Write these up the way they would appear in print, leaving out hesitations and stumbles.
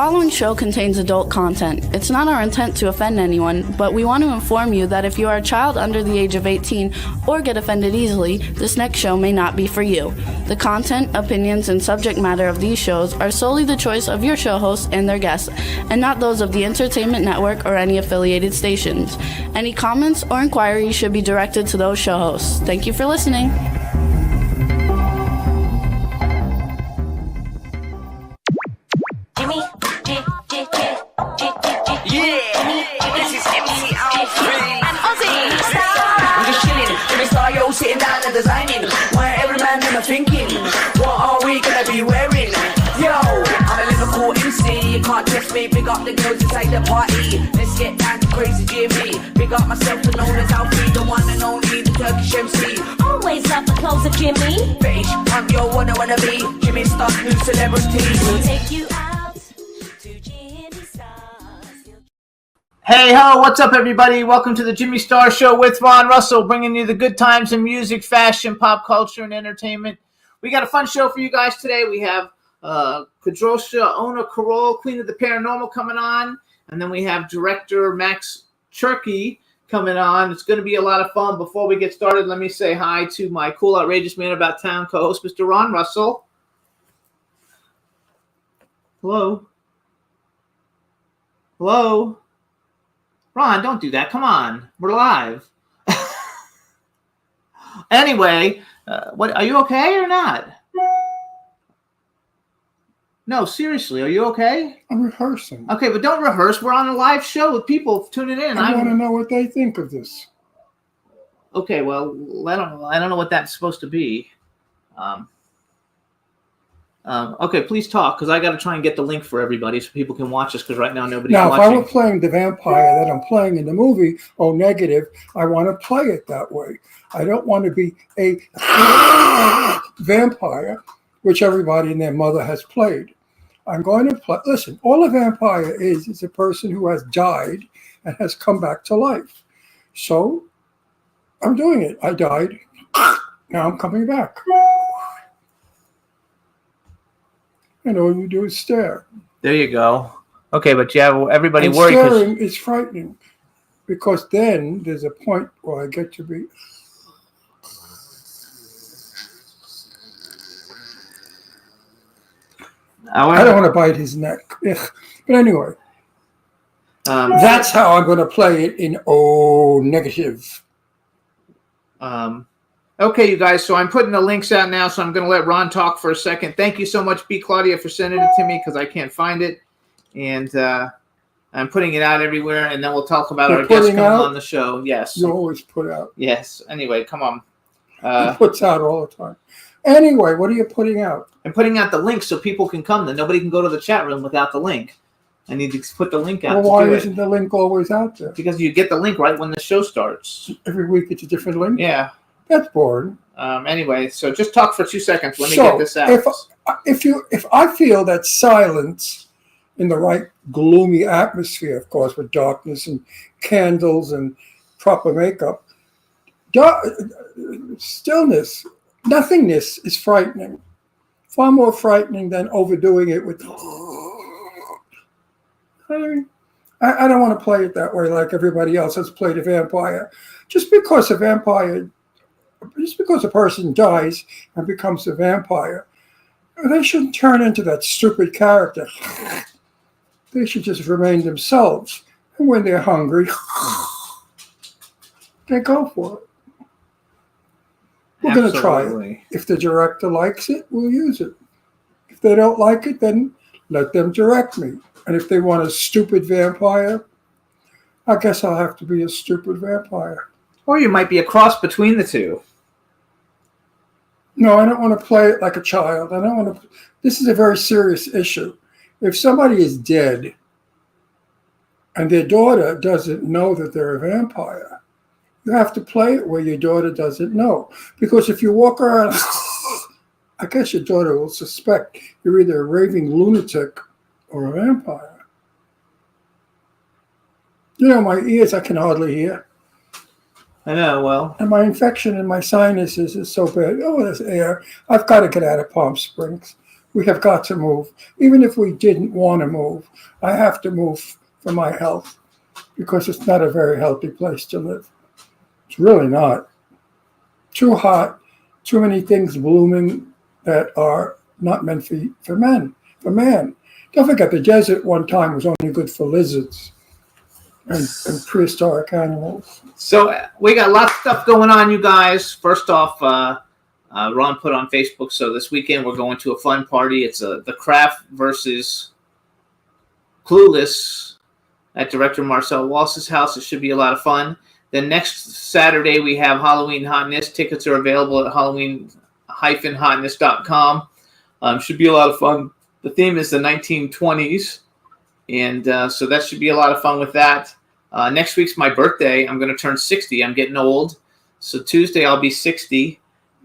following show contains adult content. It's not our intent to offend anyone, but we want to inform you that if you are a child under the age of 18 or get offended easily, this next show may not be for you. The content, opinions, and subject matter of these shows are solely the choice of your show hosts and their guests, and not those of the Entertainment Network or any affiliated stations. Any comments or inquiries should be directed to those show hosts. Thank you for listening. Sitting down and designing, where every man in my thinking, what are we gonna be wearing? Yo, I'm a Liverpool MC, you can't test me. Big up the girls inside the party, let's get down to crazy Jimmy. Big up myself and known as Alfie, the one and only, the Turkish MC. Always love the clothes of Jimmy. Bitch, I'm your wanna be, Jimmy Star's new celebrity. We'll take you out to Jimmy Star's. Hey ho, what's up everybody? Welcome to the Jimmy Star Show with Ron Russell, bringing you the good times in music, fashion, pop culture, and entertainment. We got a fun show for you guys today. We have Kadrosha Ona Carol, Queen of the Paranormal, coming on. And then we have director Max Cherky coming on. It's going to be a lot of fun. Before we get started, let me say hi to my cool, outrageous man about town co-host, Mr. Ron Russell. Hello? Hello? Ron, don't do that. Come on. We're live. Anyway, what are you okay or not? No, seriously, are you okay? I'm rehearsing. Okay, but don't rehearse. We're on a live show with people tuning in. I want to know what they think of this. Okay, well, I don't know what that's supposed to be. Okay, please talk, because I got to try and get the link for everybody so people can watch us, because right now nobody's watching. Now, if I were playing the vampire that I'm playing in the movie, O Negative, I want to play it that way. I don't want to be a vampire, which everybody and their mother has played. I'm going to play. Listen, all a vampire is a person who has died and has come back to life. So I'm doing it. I died. Now I'm coming back. And all you do is stare. There you go. Okay, but you have everybody and worried. Staring is frightening, because then there's a point where I get to be. I don't want to bite his neck. Ugh. But anyway, that's how I'm going to play it in O Negative. Okay, you guys, so I'm putting the links out now, so I'm going to let Ron talk for a second. Thank you so much, B. Claudia, for sending it to me, because I can't find it. And I'm putting it out everywhere, and then we'll talk about our guests coming on the show. Yes. You always put out. Yes. Anyway, come on. He puts out all the time. Anyway, what are you putting out? I'm putting out the link so people can come. Then nobody can go to the chat room without the link. I need to put the link out. Well, why isn't the link always out there? Because you get the link right when the show starts. Every week it's a different link? Yeah. That's boring. Anyway, so just talk for 2 seconds. Let me get this out. If I feel that silence in the right gloomy atmosphere, of course, with darkness and candles and proper makeup, stillness, nothingness is frightening. Far more frightening than overdoing it with. I don't want to play it that way like everybody else has played a vampire. Just because a person dies and becomes a vampire, they shouldn't turn into that stupid character. They should just remain themselves. And when they're hungry, they go for it. We're going to try it. If the director likes it, we'll use it. If they don't like it, then let them direct me. And if they want a stupid vampire, I guess I'll have to be a stupid vampire. Or you might be a cross between the two. No, I don't want to play it like a child. I don't want to. This is a very serious issue. If somebody is dead and their daughter doesn't know that they're a vampire, you have to play it where your daughter doesn't know. Because if you walk around, I guess your daughter will suspect you're either a raving lunatic or a vampire. You know, my ears, I can hardly hear. I know, well. And my infection in my sinuses is so bad. Oh, there's air. I've got to get out of Palm Springs. We have got to move. Even if we didn't want to move, I have to move for my health because it's not a very healthy place to live. It's really not. Too hot, too many things blooming that are not meant for man. Don't forget, the desert one time was only good for lizards and prehistoric animals. So we got lots of stuff going on, you guys. First off, Ron put on Facebook, so this weekend we're going to a fun party. It's The Craft versus Clueless at director Marcel Walsh's house. It should be a lot of fun. Then next Saturday we have Halloween Hotness. Tickets are available at halloween-hotness.com. Should be a lot of fun. The theme is the 1920s, and so that should be a lot of fun with that. Next week's my birthday. I'm going to turn 60. I'm getting old. So Tuesday I'll be 60.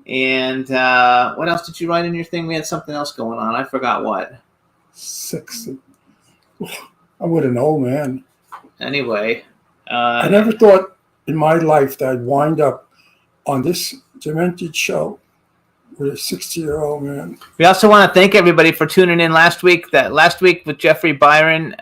And what else did you write in your thing? We had something else going on. I forgot what. 60. I would an old man. Anyway. I never thought in my life that I'd wind up on this demented show with a 60-year-old man. We also want to thank everybody for tuning in last week. That last week with Jeffrey Byron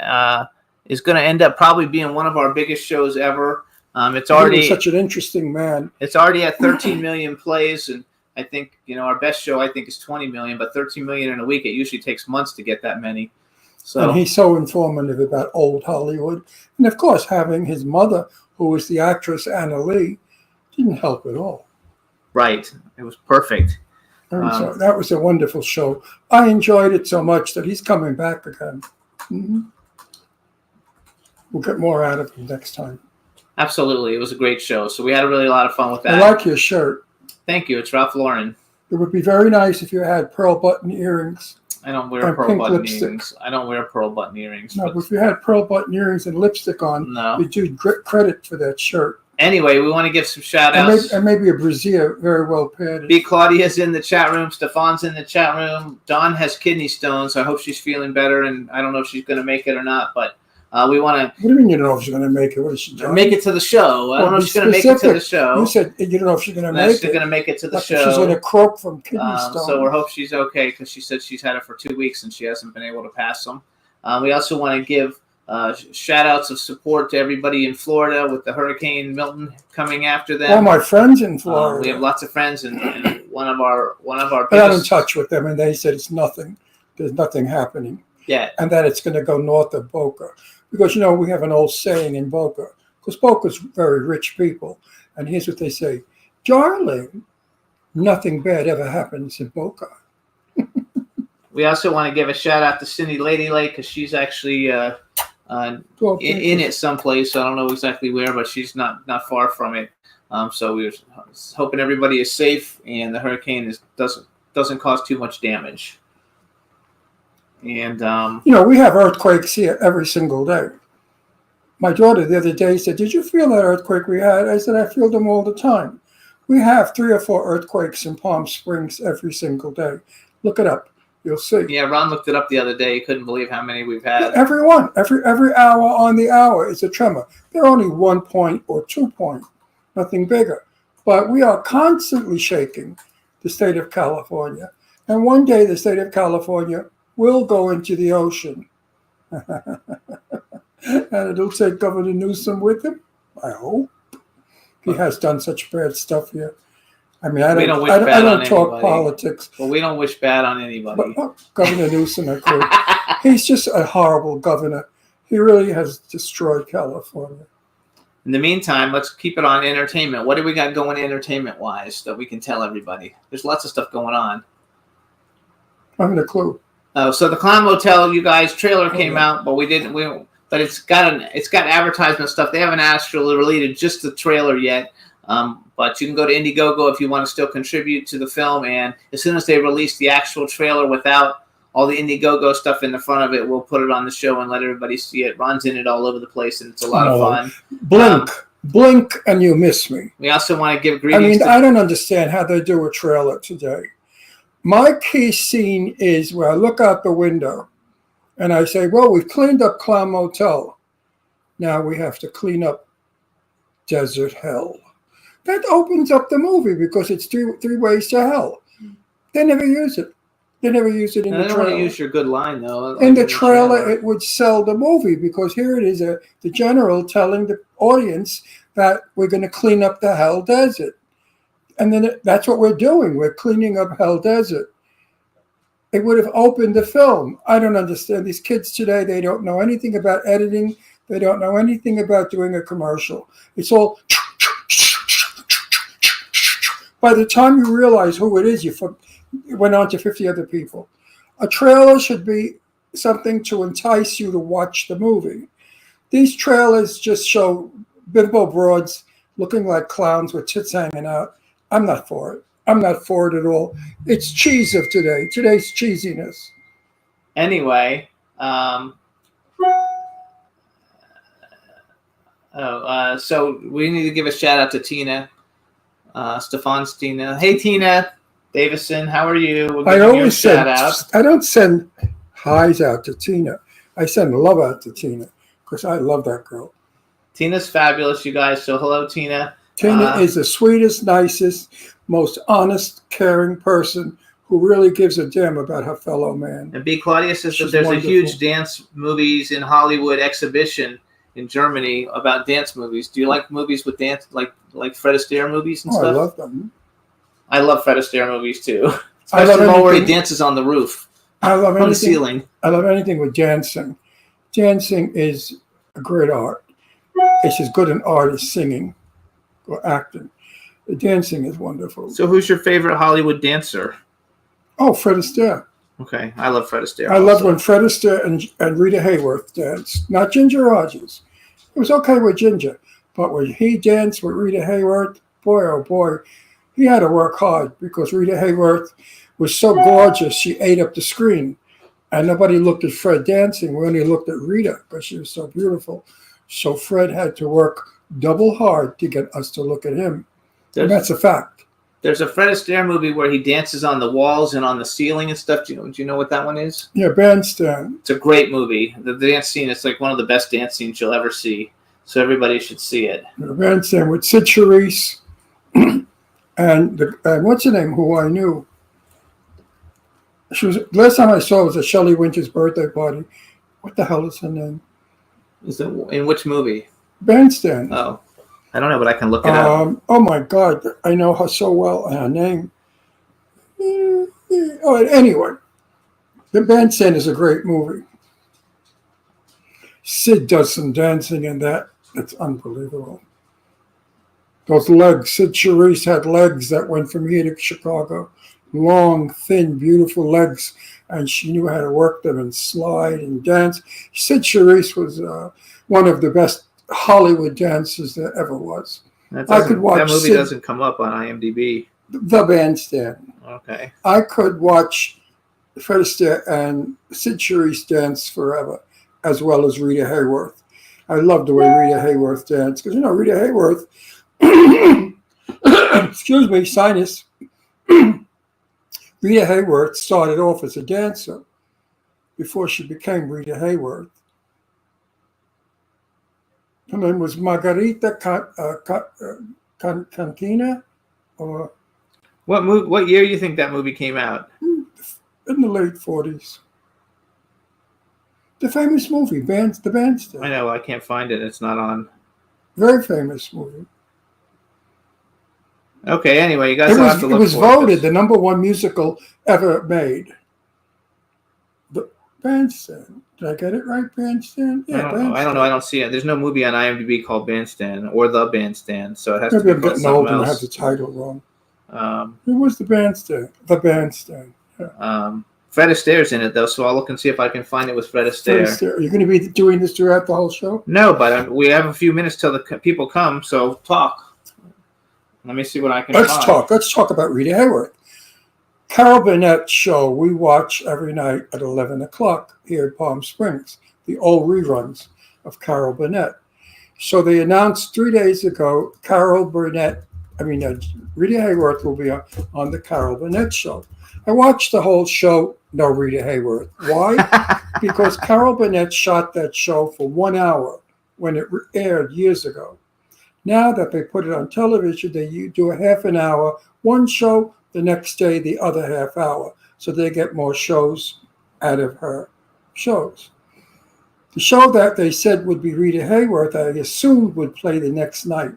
is going to end up probably being one of our biggest shows ever. It's already He was such an interesting man. It's already at 13 million plays, and I think our best show I think is 20 million, but 13 million in a week, it usually takes months to get that many. So And he's so informative about old Hollywood. And of course, having his mother, who was the actress Anna Lee, didn't help at all. right, it was perfect. And so that was a wonderful show. I enjoyed it so much that he's coming back again. Mhm. We'll get more out of him next time. Absolutely, it was a great show. So we had a lot of fun with I that. like your shirt. Thank you. It's Ralph Lauren. It would be very nice if you had pearl button earrings. I don't wear And pearl pink button lipstick. earrings. I don't wear pearl button earrings. No, but but if you had pearl button earrings and lipstick on, no. you'd do credit for that shirt. Anyway, we want to give some shout And outs. maybe a brassiere, very well padded. B. Claudia's in the chat room. Stefan's in the chat room. Dawn has kidney stones. I hope she's feeling better, and I don't know if she's going to make it or not, but we want What do you mean you don't know if she's going to make it? What is she to doing? make it to the show. I don't know if she's going to make it to the show. You said you don't know if she's going to No, make she's it. going to make it to the Like if she's going show. to croak from kidney stones. So we hope she's okay because she said she's had it for 2 weeks and she hasn't been able to pass them. We also want to give shout outs of support to everybody in Florida with the Hurricane Milton coming after them. All my friends in Florida. We have lots of friends, and one of our I got in biggest, touch with them, and they said it's nothing. There's nothing happening, yeah, and that it's going to go north of Boca. Because, we have an old saying in Boca, because Boca's very rich people. And here's what they say: darling, nothing bad ever happens in Boca. We also want to give a shout out to Cindy Lady Lake because she's actually Well, in it someplace. I don't know exactly where, but she's not far from it. So we're hoping everybody is safe and the hurricane doesn't cause too much damage. And we have earthquakes here every single day. My daughter the other day said, "Did you feel that earthquake we had?" I said, "I feel them all the time." We have 3 or 4 earthquakes in Palm Springs every single day. Look it up. You'll see. yeah, Ron looked it up the other day. He couldn't believe how many we've had. Every hour on the hour is a tremor. They're only 1 point or 2 point, nothing bigger. But we are constantly shaking the state of California. And one day the state of California will go into the ocean. And it'll take Governor Newsom with him, I hope. He has done such bad stuff here. I mean, I We don't don't, wish I don't, I bad don't on talk anybody. politics. Well, we don't wish bad on anybody. But Governor Newsom, I could. He's just a horrible governor. He really has destroyed California. In the meantime, let's keep it on entertainment. What do we got going entertainment-wise that we can tell everybody? There's lots of stuff going on. I haven't a clue. So the Clown Motel, you guys, trailer came out, but but it's got advertisement stuff. They haven't actually released just the trailer yet. But you can go to Indiegogo if you want to still contribute to the film. And as soon as they release the actual trailer without all the Indiegogo stuff in the front of it, we'll put it on the show and let everybody see it. Ron's in it all over the place, and it's a lot of fun. Blink, and you miss me. We also want to give I greetings mean, I don't understand how they do a trailer today. My key scene is where I look out the window and I say, well, we've cleaned up Clown Motel. Now we have to clean up Desert Hell. That opens up the movie because it's three ways to hell. They never use it. They never used it in I the don't want to trailer. use your good line though. In the trailer, it would sell the movie because here it is, the general telling the audience that we're going to clean up the Hell Desert. And then that's what we're doing. We're cleaning up Hell Desert. It would have opened the film. I don't understand. These kids today, they don't know anything about editing. They don't know anything about doing a commercial. It's all... By the time you realize who it is, you went on to 50 other people. A trailer should be something to entice you to watch the movie. These trailers just show bimbo broads looking like clowns with tits hanging out. I'm not for it. I'm not for it at all. It's cheese of today. Today's cheesiness. Anyway, so we need to give a shout out to Tina, Stefan's Tina. Hey, Tina Davison, how are you? We'll I give you a always shout out. I don't send highs out to Tina. I send love out to Tina because I love that girl. Tina's fabulous, you guys. So hello, Tina. Tina is the sweetest, nicest, most honest, caring person who really gives a damn about her fellow man. And B. Claudia says that She's there's wonderful. a huge dance movies in Hollywood exhibition in Germany about dance movies. Do you like movies with dance, like Fred Astaire movies and Oh, I stuff? love them. I love Fred Astaire movies too. I Especially love the one where he anything- dances on the roof, I love on the anything. ceiling. I love anything with dancing. Dancing is a great art. It's as good an art as singing or acting. The dancing is wonderful. So who's your favorite Hollywood dancer? Oh, Fred Astaire. Okay, I love Fred Astaire. I loved also. when Fred Astaire and Rita Hayworth danced. Not Ginger Rogers. It was okay with Ginger. But when he danced with Rita Hayworth, boy, oh boy, he had to work hard because Rita Hayworth was so gorgeous, she ate up the screen. And nobody looked at Fred dancing. We only looked at Rita because she was so beautiful. So Fred had to work double hard to get us to look at him. And that's a fact. There's a Fred Astaire movie where he dances on the walls and on the ceiling and stuff. Do you know what that one is? Yeah, Bandstand. It's a great movie. The dance scene is like one of the best dance scenes you'll ever see. So everybody should see it. Bandstand with Sid Charisse and what's her name, who I knew. She was last time I saw her was at Shelley Winter's birthday party. What the hell is her name? Is it in which movie? Bandstand. Oh, I don't know, but I can look it up. Oh my God, I know her so well. Her name. Oh, anyway, The Bandstand is a great movie. Sid does some dancing in that. It's unbelievable. Those legs. Sid Charisse had legs that went from here to Chicago. Long, thin, beautiful legs. And she knew how to work them and slide and dance. Sid Charisse was one of the best Hollywood dancers there ever was. I could watch that movie Sid- doesn't come up on IMDb. The Bandstand. Okay. I could watch Fred Astaire and Sid Charisse dance forever, as well as Rita Hayworth. I love the way Rita Hayworth danced because Rita Hayworth, excuse me, sinus. Rita Hayworth started off as a dancer before she became Rita Hayworth. Her name was Margarita Cantina, or What year do you think that movie came out? in the late 40s. The famous movie, The Bandstand. I know, I can't find it. It's not on. Very famous movie. Okay, anyway, you guys It will have to was, look it was for voted this. the number one musical ever made. The Bandstand. Did I get it right? Bandstand? I don't know. I don't see it. There's no movie on IMDb called Bandstand or The Bandstand, so it has Maybe to I'm be called getting old something and I have else. the title wrong. Um, It was The Bandstand. The Bandstand. Fred Astaire's in it though, so I'll look and see if I can find it with Fred Astaire. Are you going to be doing this throughout the whole show? No, but we have a few minutes till the people come, so talk. Let me see what I can Let's find. talk. Let's talk about Rita Hayworth. Carol Burnett show we watch every night at 11 o'clock here in Palm Springs, the old reruns of Carol Burnett. So they announced 3 days ago, Rita Hayworth will be on the Carol Burnett show. I watched the whole show, no Rita Hayworth. Why? Because Carol Burnett shot that show for 1 hour when it aired years ago. Now that they put it on television, they do a half an hour, one show, the next day, the other half hour. so they get more shows out of her shows. The show that they said would be Rita Hayworth, I assumed would play the next night.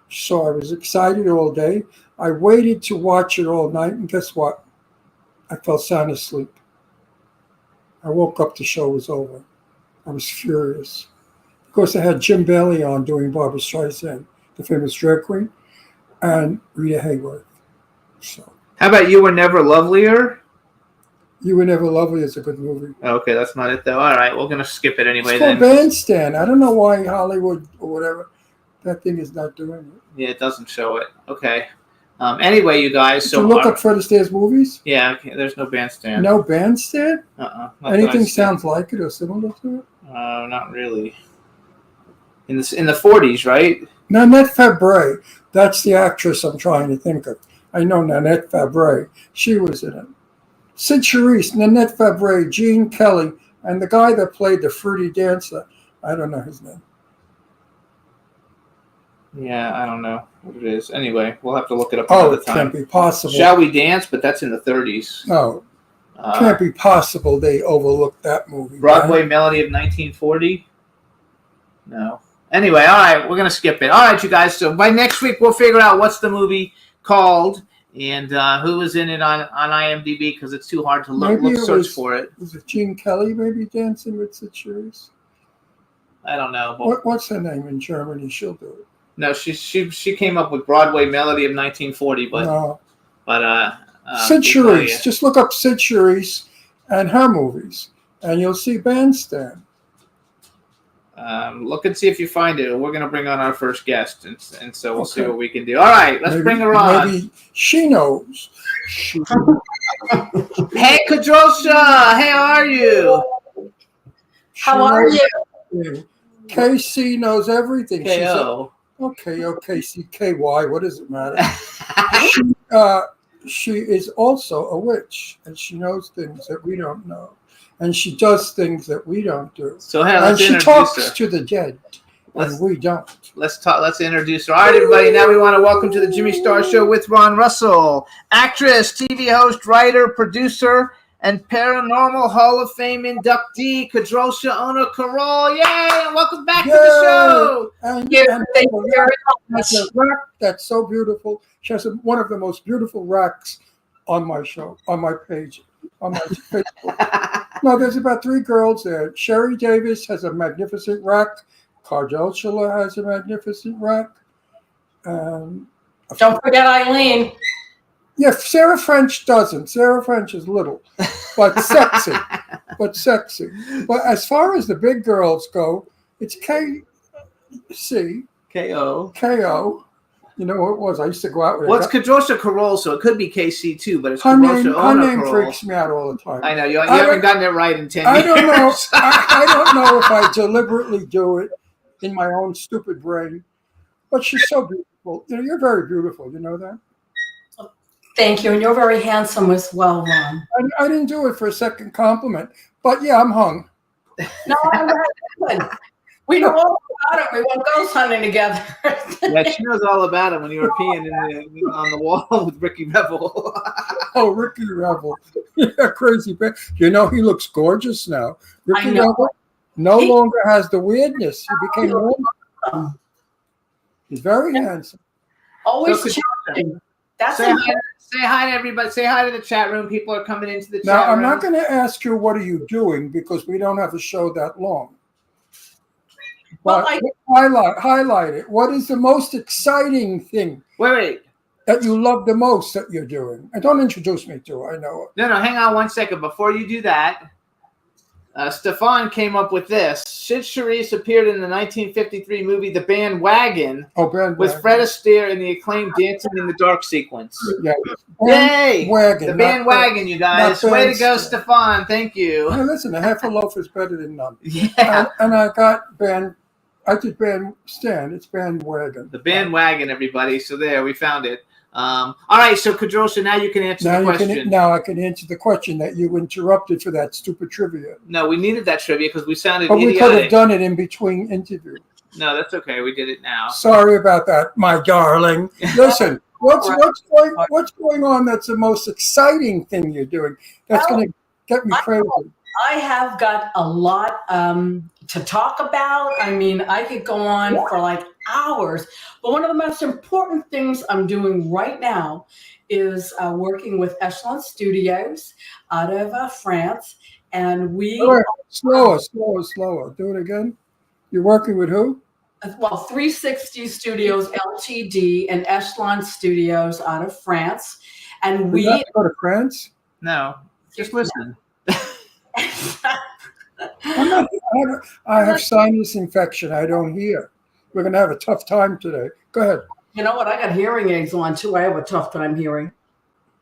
So I was excited all day. I waited to watch it all night, and guess what? I fell sound asleep. I woke up, the show was over. I was furious. Of course, I had Jim Bailey on doing Barbra Streisand, the famous drag queen, and Rita Hayworth. So, How about You Were Never Lovelier? You Were Never Lovely is a good movie. Okay, that's not it though. All right, we're gonna skip it anyway It's called then. Bandstand. I don't know why Hollywood or whatever, that thing is not doing it. Yeah, it doesn't show it. Okay. Anyway, you guys. Did So you look up Fred Astaire's movies? Yeah, okay, there's no bandstand. No Bandstand? Not Anything that I see. sounds like it or similar to it? Not really. In the 40s, right? Nanette Fabre, that's the actress I'm trying to think of. I know Nanette Fabre. She was in it. Sid Charisse, Nanette Fabre, Gene Kelly, and the guy that played the fruity dancer. I don't know his name. Yeah, I don't know what it is. Anyway, we'll have to look it up Oh, another it time. can't be possible. Shall We Dance? But that's in the 30s. No, can't be possible they overlooked that movie. Broadway Melody of 1940? No. Anyway, all right, we're going to skip it. All right, you guys. So by next week, we'll figure out what's the movie called and who was in it on IMDb because it's too hard to search for it. Was it Gene Kelly maybe dancing with Sid Charisse? I don't know. But What's her name in Germany? She'll do it. no, she came up with Broadway Melody of 1940, but No. Italia. Sid Charisse. Just look up Sid Charisse and her movies, and you'll see Bandstand. Look and see if you find it. We're going to bring on our first guest, and so we'll see what we can do. All right, let's bring her on. Maybe she knows. Hey, Kadrosha, how are you? How are you? KC knows everything. She's KO. KCKY. What does it matter? She is also a witch, and she knows things that we don't know, and she does things that we don't do. So hey, And let's she introduce talks her. to the dead, and we don't. Let's talk. Let's introduce her. All right, everybody. Now we want to welcome to the Jimmy Star Show with Ron Russell, actress, TV host, writer, producer, and Paranormal Hall of Fame inductee, Kadrosha Ona Carroll. Yay! And welcome back to the show. And, Thank and you very much. has a rack that's so beautiful. She has one of the most beautiful racks on my show, on my page, on my Facebook. No, there's about 3 girls there. Sherry Davis has a magnificent rack. Cardell has a magnificent rack. Don't forget Eileen. Yeah, Sarah French doesn't. Sarah French is little, but sexy. But as far as the big girls go, it's KC, KO. KO. You know what it was? I used to go out with What's Kadrosha Carroll? So it could be KC too, but it's her name. Kadrosha Her Ona name Carroll. freaks me out all the time. I know you I haven't don't- gotten it right in 10 I years. don't know. I don't know if I deliberately do it in my own stupid brain, but she's so beautiful. You know, you're very beautiful. You know that. Thank you. And you're very handsome as well, Ron. I didn't do it for a second compliment, but yeah, I'm hung. No, I'm not good. We know all about it. We went ghost hunting together. Yeah, she knows all about it when you were peeing on the wall with Ricky Revel. Oh, Ricky Revel, yeah, crazy. You know he looks gorgeous now. Ricky I know. Revel no longer has the weirdness. He became normal. He's very handsome. Always So, changing. That's Say it. hi to everybody. Say hi to the chat room. People are coming into the Now, chat I'm room. not going to ask you what are you doing because we don't have a show that long. Well, But highlight it. What is the most exciting thing Wait. that you love the most that you're doing? And don't introduce me to it. I know it. No, hang on 1 second. Before you do that, Stefan came up with this. Sid Charisse appeared in the 1953 movie The Bandwagon Oh, Ben. with Fred Astaire in the acclaimed Dancing in the Dark sequence. Yeah. Yay! Wagon, The not Bandwagon, you guys. not Way to go, Bandstand. Stefan. Thank you. Hey, listen, a half a loaf is better than none. Yeah. And I got I did Bandstand. It's Bandwagon. The Bandwagon, everybody. So there, we found it. All right, so Kadrosha, now you can answer the question. Now I can answer the question that you interrupted for that stupid trivia. No, we needed that trivia because we sounded But we could have idiotic. done it in between interviews. No, that's okay. We did it now. Sorry about that, my darling. Listen, what's going on? That's the most exciting thing you're doing. That's going to get me crazy. I have got a lot to talk about. I mean, I could go on for like hours. But one of the most important things I'm doing right now is working with Echelon Studios out of France. And we... Slower. Do it again. You're working with who? Well, 360 Studios Ltd. and Echelon Studios out of France. And You have to go to France? No, just listen. I have sinus infection. I don't hear. We're going to have a tough time today. Go ahead. You know what? I got hearing aids on too. I have a tough time hearing,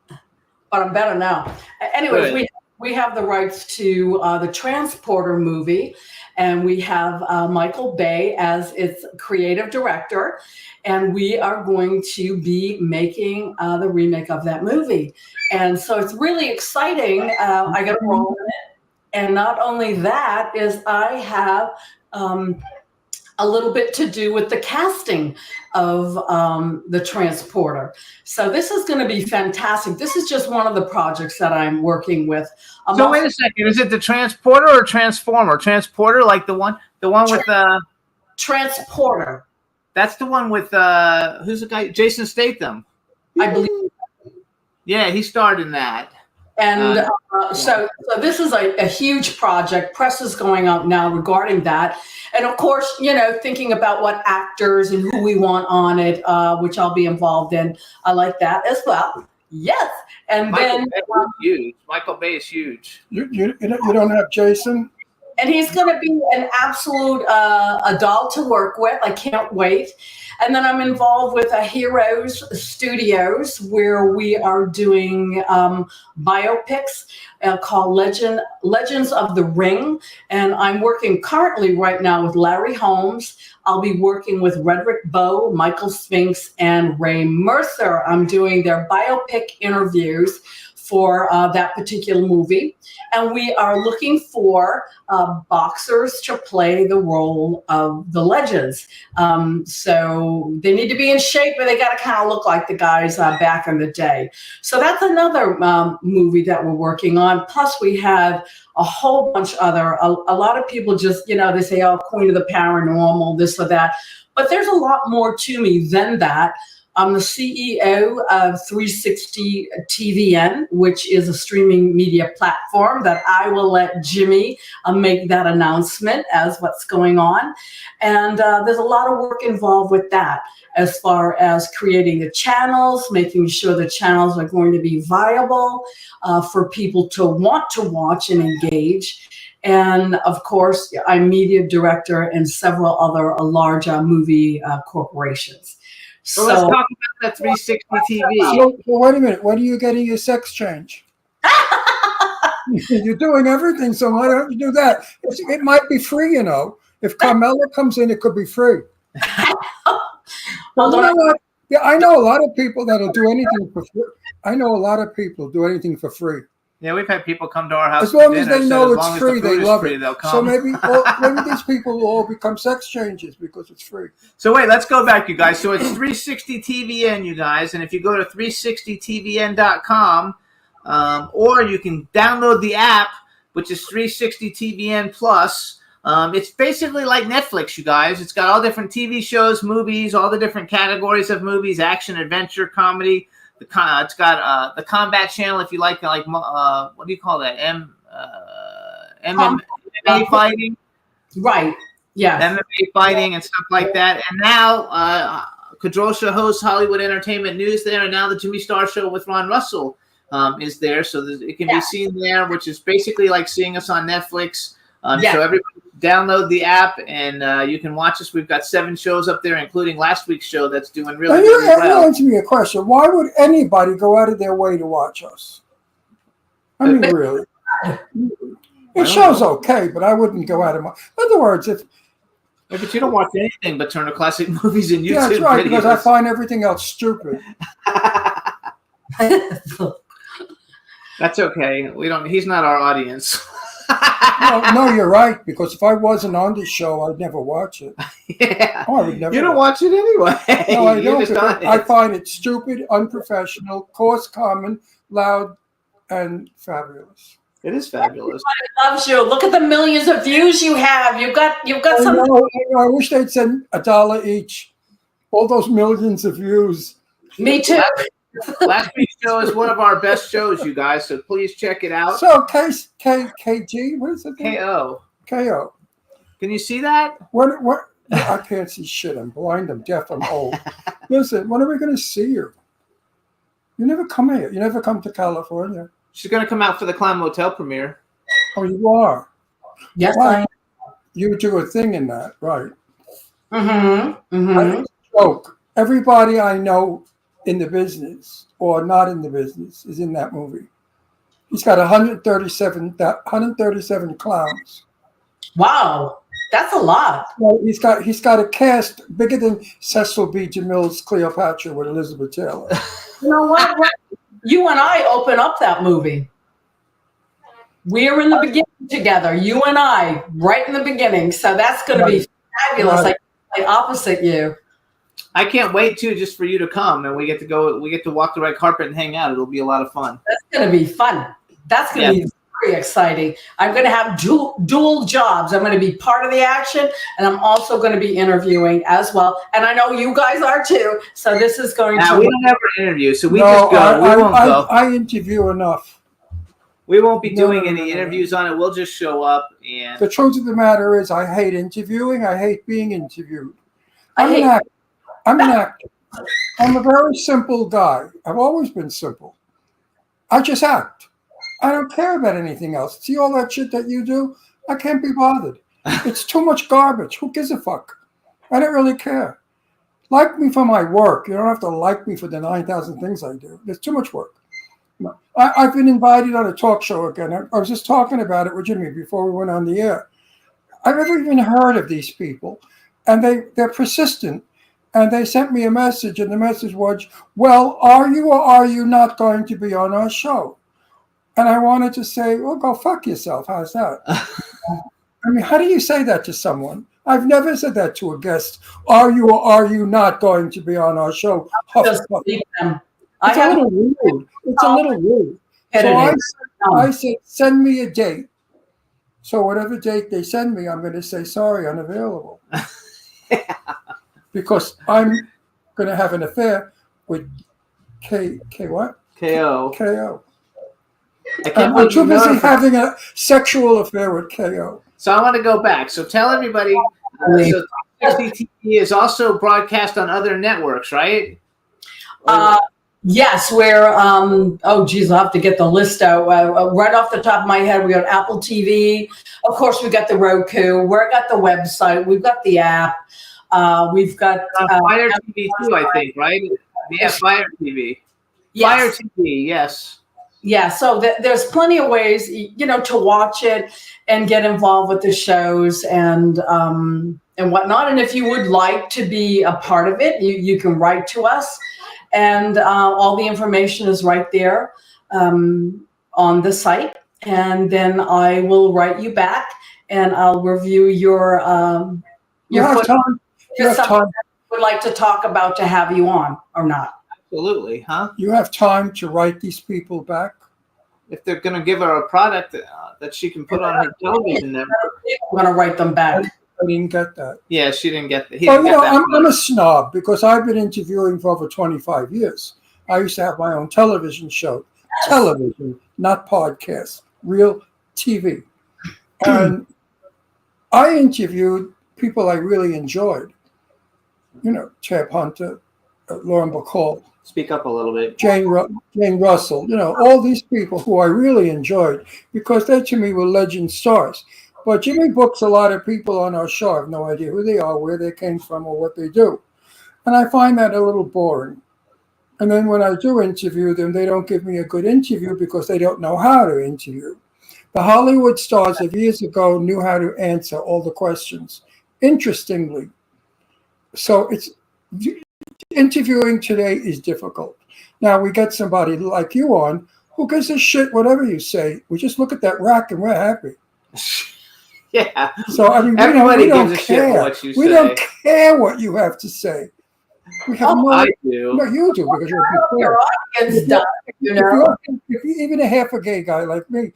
but I'm better now. Anyways, we have the rights to the Transporter movie, and we have Michael Bay as its creative director, and we are going to be making the remake of that movie. And so it's really exciting. I got a role in it. And not only that is I have a little bit to do with the casting of the Transporter. So this is going to be fantastic. This is just one of the projects that I'm working with. So wait a second. Is it the Transporter or Transformer? Transporter, like the one with Transporter. That's the one with who's the guy? Jason Statham. I believe. Yeah, he starred in that. And so this is a huge project. Press is going out now regarding that. And of course, thinking about what actors and who we want on it, which I'll be involved in. I like that as well. Yes. And Michael Bay is huge. Michael Bay is huge. You don't have Jason? And he's going to be an absolute a doll to work with. I can't wait. And then I'm involved with Heroes Studios, where we are doing biopics called Legends of the Ring. And I'm working currently right now with Larry Holmes. I'll be working with Redrick Bowe, Michael Spinks, and Ray Mercer. I'm doing their biopic interviews for that particular movie. And we are looking for boxers to play the role of the legends. So they need to be in shape, but they got to kind of look like the guys back in the day. So that's another movie that we're working on. Plus we have a whole bunch other, a lot of people just, they say, oh, Queen of the Paranormal, this or that. But there's a lot more to me than that. I'm the CEO of 360 TVN, which is a streaming media platform that I will let Jimmy make that announcement as what's going on. And there's a lot of work involved with that as far as creating the channels, making sure the channels are going to be viable for people to want to watch and engage. And of course, I'm media director in several other large movie corporations. So let's talk about that 360 TV. So wait a minute. When are you getting your sex change? You're doing everything, so why don't you do that? It might be free, If Carmela comes in, it could be free. Yeah, I know a lot of people that'll do anything for free. I know a lot of people do anything for free. Yeah, we've had people come to our house as long for as dinner, they know so it's free, they love it. They'll come. So maybe these people will all become sex changes because it's free. So wait, let's go back, you guys. So it's 360 TVN, you guys, and if you go to 360tvn.com, or you can download the app, which is 360 TVN Plus. It's basically like Netflix, you guys. It's got all different TV shows, movies, all the different categories of movies: action, adventure, comedy. It's got the combat channel if you like what do you call that? MMA fighting, right? Yeah, MMA fighting and stuff like that. And now Kadrosha hosts Hollywood Entertainment News there, and now the Jimmy Star Show with Ron Russell is there, so it can be seen there, which is basically like seeing us on Netflix. So everybody download the app and you can watch us. We've got 7 shows up there, including last week's show that's doing really well. Answer me a question. Why would anybody go out of their way to watch us? I mean, really. The show's okay, but I wouldn't go out of my... In other words, but you don't watch anything but Turner Classic Movies and YouTube yeah, that's right, videos. because I find everything else stupid. That's okay. He's not our audience. No, you're right, because if I wasn't on this show, I'd never watch it. Yeah. Oh, I would never. You don't watch it anyway. No, I You're don't. just Because on it. I find it stupid, unprofessional, coarse, common, loud, and fabulous. It is fabulous. Loves you. Look at the millions of views you have. You've got I some. know, I wish they'd send $1 each. All those millions of views. Me too. Last week's show is one of our best shows, you guys. So please check it out. So KG, what is it? KO. KO. Can you see that? What? I can't see shit. I'm blind. I'm deaf. I'm old. Listen, when are we going to see you? You never come here. You never come to California. She's gonna come out for the Clown Motel premiere. Oh, you are. Yes, Right. You do a thing in that, right? Mm-hmm. I think it's a joke. Everybody I know in the business or not in the business is in that movie. He's got 137 clowns. Wow, that's a lot. Well, he's got a cast bigger than Cecil B. DeMille's Cleopatra with Elizabeth Taylor. You know what? You and I open up that movie. We're in the beginning together. You and I, right in the beginning. So that's going to be fabulous. Right. Like opposite you. I can't wait too, just for you to come and we get to walk the red carpet and hang out. It'll be a lot of fun. That's going to be fun. That's going to be very exciting. I'm going to have dual jobs. I'm going to be part of the action, and I'm also going to be interviewing as well. And I know you guys are too. So this is going Now, to. we don't ever interview, so we No, just go. We won't go. I interview enough. We won't be No, doing no, any no, no. interviews on it. We'll just show up and The truth of the matter is, I hate interviewing. I hate being interviewed. I'm I an hate- actor. I'm an actor. I'm a very simple guy. I've always been simple. I just act. I don't care about anything else. See all that shit that you do? I can't be bothered. It's too much garbage. Who gives a fuck? I don't really care. Like me for my work. You don't have to like me for the 9,000 things I do. There's too much work. No. I've been invited on a talk show again. I was just talking about it with Jimmy before we went on the air. I've never even heard of these people, and they're persistent. And they sent me a message, and the message was, well, are you or are you not going to be on our show? And I wanted to say, well, go fuck yourself. How's that? I mean, how do you say that to someone? I've never said that to a guest. Are you or are you not going to be on our show? Huff, Just huff. leave them. I It's a have little rude. It's a little rude. So edited. I said, send me a date. So whatever date they send me, I'm going to say, sorry, unavailable. Because I'm going to have an affair with K what? KO. KO. I can't I'm believe too you know busy it. having a sexual affair with KO. So I want to go back. So tell everybody. So 360 TV is also broadcast on other networks, right? Yes, we're, oh, geez, I'll have to get the list out. Right off the top of my head, we got Apple TV. Of course, we got the Roku. We've got the website. We've got the app. We've got Fire TV too, I think, right? Yeah, Fire TV. Fire yes. TV, yes. Yeah, so there's plenty of ways, to watch it and get involved with the shows and whatnot. And if you would like to be a part of it, you can write to us. And all the information is right there on the site. And then I will write you back, and I'll review your You have foot- time. You have something time. would like to talk about to have you on or not. Absolutely, huh? You have time to write these people back. If they're going to give her a product that she can put on her television network. I'm going to write them back. I didn't get that. Yeah, she didn't get that. He Well, didn't you get know, that. I'm a snob because I've been interviewing for over 25 years. I used to have my own television show. Television, not podcast. Real TV. And I interviewed people I really enjoyed. Tab Hunter, Lauren Bacall, Speak up a little bit. Jane Russell, all these people who I really enjoyed because they to me were legend stars. But Jimmy books a lot of people on our show. I have no idea who they are, where they came from, or what they do. And I find that a little boring. And then when I do interview them, they don't give me a good interview because they don't know how to interview. The Hollywood stars of years ago knew how to answer all the questions. Interestingly. So interviewing today is difficult. Now we get somebody like you on who gives a shit whatever you say. We just look at that rack and we're happy. Yeah. So I mean, Everybody we don't gives a shit care. what you We say. don't care what you have to say. We have no. I do. No, you do because you're a big Your fan. audience does, you If know. you're even a half a gay guy like me,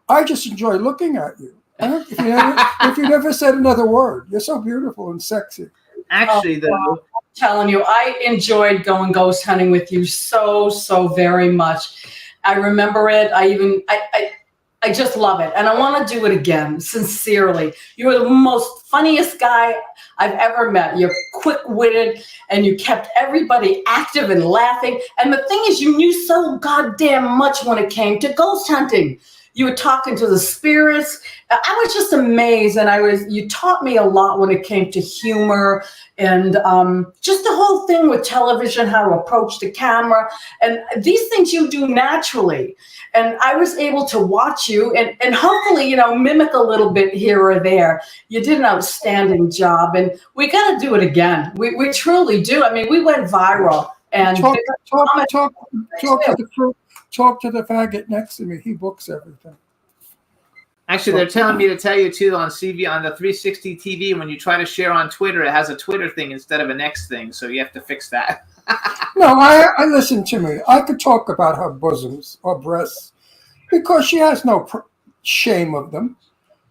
I just enjoy looking at you. If you never said another word, you're so beautiful and sexy. Actually, though, Telling you, I enjoyed going ghost hunting with you so very much. I remember it. I just love it, and I want to do it again. Sincerely, you were the most funniest guy I've ever met. You're quick-witted, and you kept everybody active and laughing. And the thing is, you knew so goddamn much when it came to ghost hunting. You were talking to the spirits. I was just amazed, and you taught me a lot when it came to humor and just the whole thing with television, how to approach the camera, and these things you do naturally. And I was able to watch you and hopefully, mimic a little bit here or there. You did an outstanding job, and we got to do it again. We truly do. I mean, we went viral. And Talk to the faggot next to me. He books everything. actually, they're telling me to tell you too on CV on the 360 TV when you try to share on Twitter, it has a Twitter thing instead of an X thing, so you have to fix that. No, I listen to me. I could talk about her bosoms or breasts because she has no shame of them.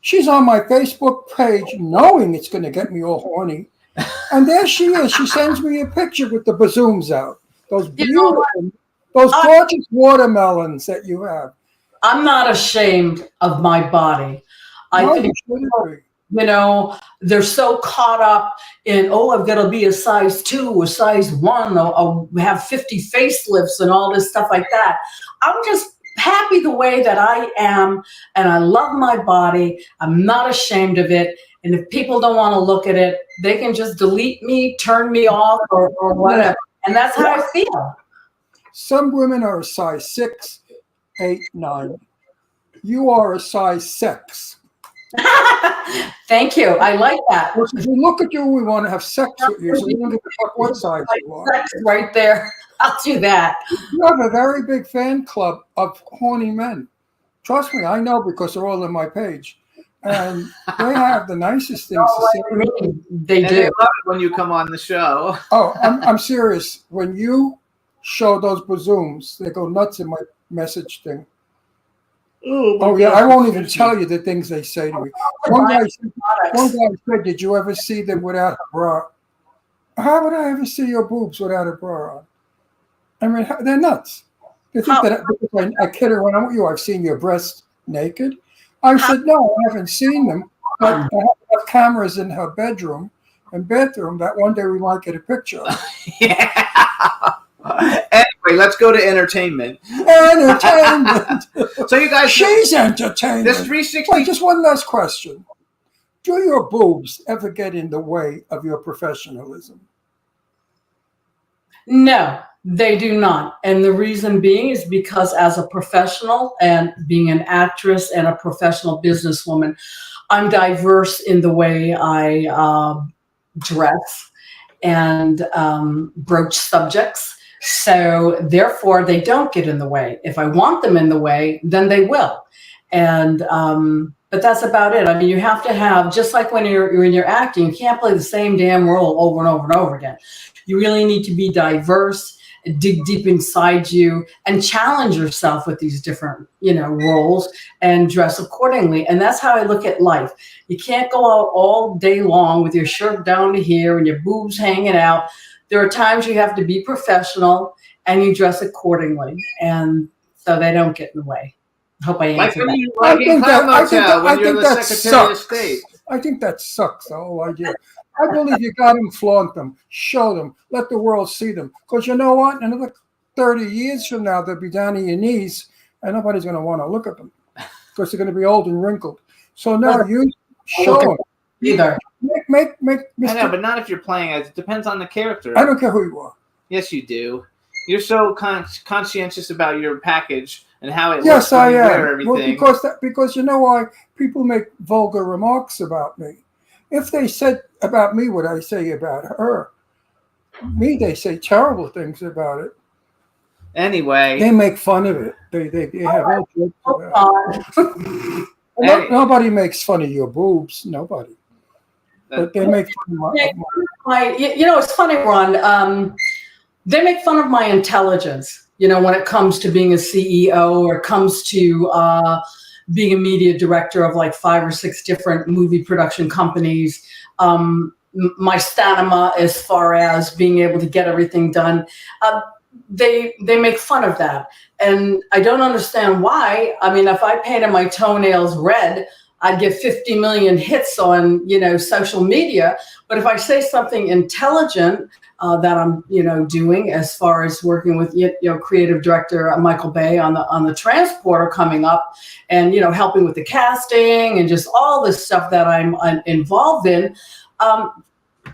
She's on my Facebook page knowing it's going to get me all horny. And there she is. She sends me a picture with the bazooms out. Those beautiful, those gorgeous watermelons that you have. I'm not ashamed of my body. I think, they're so caught up in, I've got to be a size 2 or size 1 or have 50 facelifts and all this stuff like that. I'm just happy the way that I am, and I love my body. I'm not ashamed of it. And if people don't want to look at it, they can just delete me, turn me off, or whatever. And that's how I feel. Some women are a size 6, 8, 9. You are a size 6. Thank you. I like that. If we look at you, we want to have sex with you. So we don't give a fuck what size you are. Sex right there. I'll do that. You have a very big fan club of horny men. Trust me, I know because they're all on my page. And they have the nicest things to say. They And do. they love it when you come on the show. Oh, I'm serious. When you show those bazooms, they go nuts in my message thing. Oh yeah, I won't even tell you the things they say to me. One guy said, "Did you ever see them without a bra?" How would I ever see your boobs without a bra on? I mean, they're nuts. They think that because I kid around with you. I've seen your breasts naked. I said, no, I haven't seen them. But I have cameras in her bedroom and bathroom that one day we might get a picture of. Yeah. Anyway, let's go to entertainment. Entertainment. So you guys, She's entertainment. this 360. Wait, just one last question. Do your boobs ever get in the way of your professionalism? No, they do not. And the reason being is because as a professional and being an actress and a professional businesswoman, I'm diverse in the way I dress and broach subjects. So therefore, they don't get in the way. If I want them in the way, then they will. And but that's about it. I mean, you have to have, just like when you're in your acting, you can't play the same damn role over and over and over again. You really need to be diverse, dig deep inside you, and challenge yourself with these different, roles and dress accordingly. And that's how I look at life. You can't go out all day long with your shirt down to here and your boobs hanging out. There are times you have to be professional and you dress accordingly, and so they don't get in the way. I hope I answered that. I think that Secretary of sucks. State. I think that sucks, the whole idea. I believe you got them, flaunt them, show them, let the world see them. Because you know what? Another 30 years from now, they'll be down on your knees, and nobody's going to want to look at them because they're going to be old and wrinkled. So now you show them. Either. Make I know, but not if you're playing. It depends on the character. I don't care who you are. Yes, you do. You're so conscientious about your package and how it looks Yes, when I you wear am. Well, everything. because you know why people make vulgar remarks about me. If they said about me what I say about her, they say terrible things about it. Anyway, They make fun of it. They have all jokes about it. Nobody makes fun of your boobs. Nobody. But they make fun of it's funny, Ron. They make fun of my intelligence, when it comes to being a CEO or it comes to being a media director of like 5 or 6 different movie production companies. My stamina as far as being able to get everything done. They make fun of that. And I don't understand why. I mean, if I painted my toenails red, I'd get 50 million hits on, social media. But if I say something intelligent that I'm, doing as far as working with, creative director Michael Bay on the Transporter coming up and, helping with the casting and just all this stuff that I'm involved in,